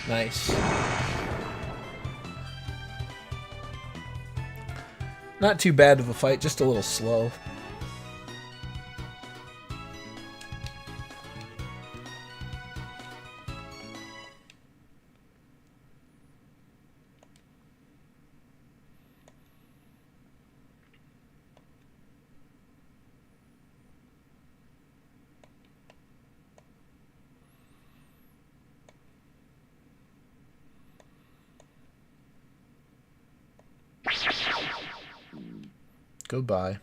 Nice. Not too bad of a fight, just a little slow. Goodbye.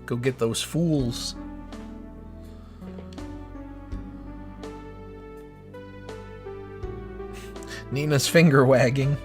Go get those fools. Nina's finger wagging.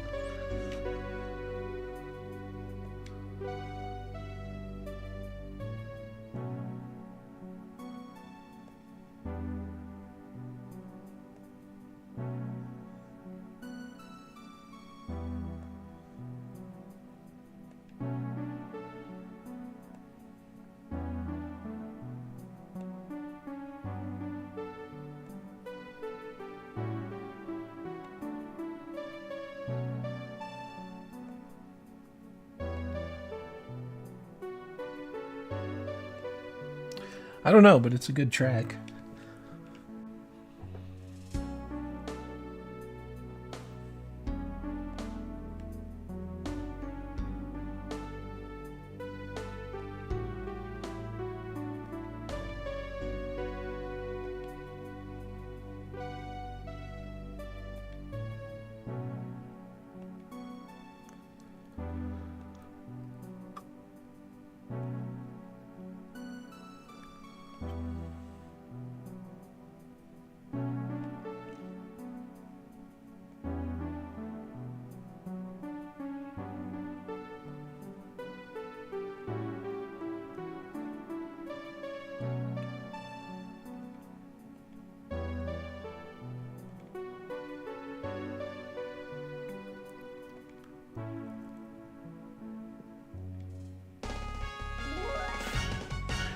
I don't know, but it's a good track.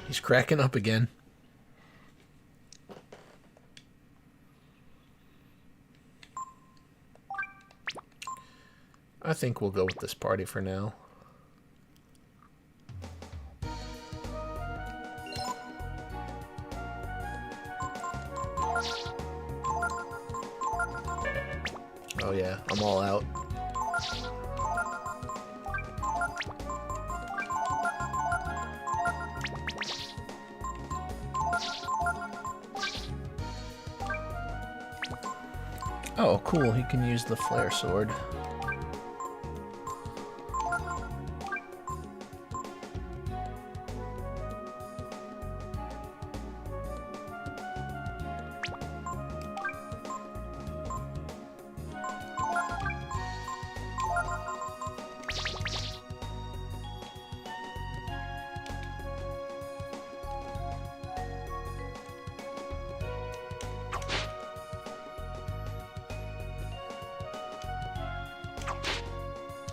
He's cracking up again. I think we'll go with this party for now. Oh yeah, I'm all out. Oh, cool. He can use the flare sword.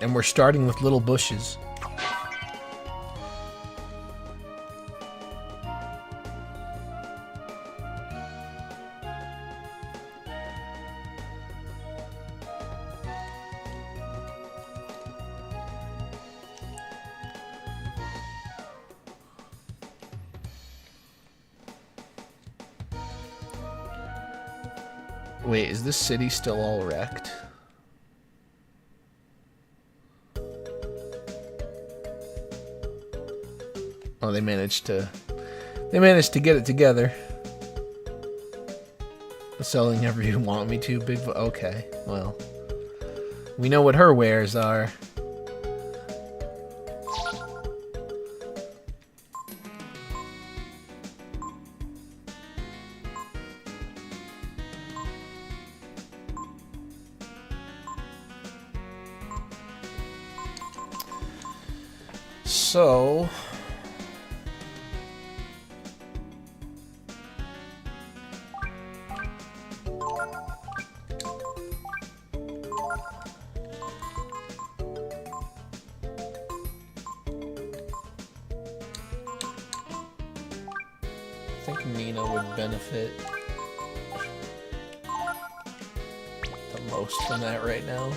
And we're starting with little bushes. Wait, is this city still all wrecked? Oh, they managed to get it together. Selling however you want me to, Big. Okay, well, we know what her wares are. So. I think Nina would benefit the most from that right now.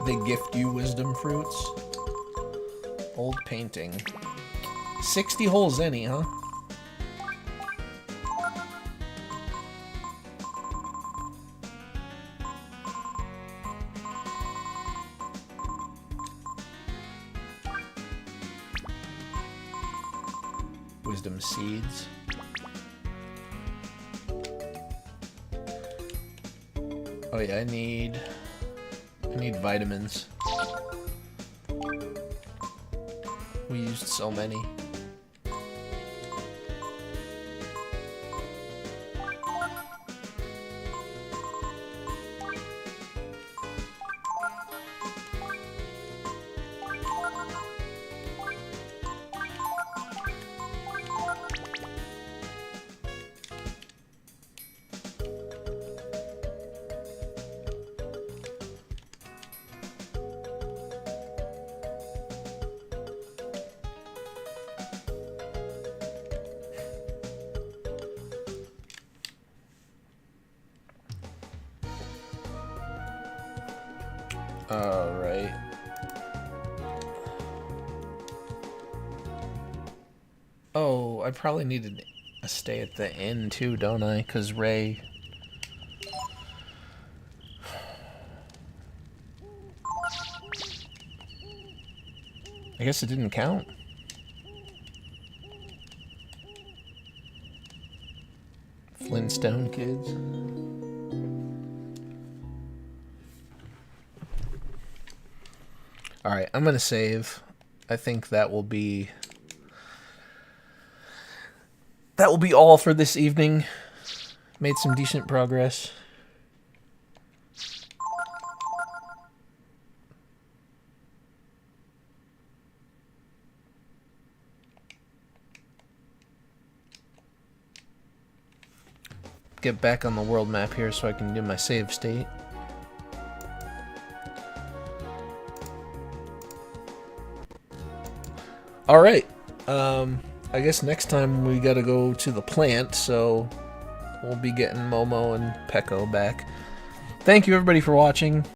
They gift you wisdom fruits. Old painting. 60 holes any, huh? Wisdom seeds. Oh yeah, I need vitamins. We used so many. Alright. Oh, I probably needed a stay at the inn too, don't I? Because Ray... I guess it didn't count. Flintstone kids. Alright, I'm gonna save. I think that will be all for this evening. Made some decent progress. Get back on the world map here so I can do my save state. Alright, I guess next time we gotta go to the plant, so we'll be getting Momo and Pecco back. Thank you everybody for watching.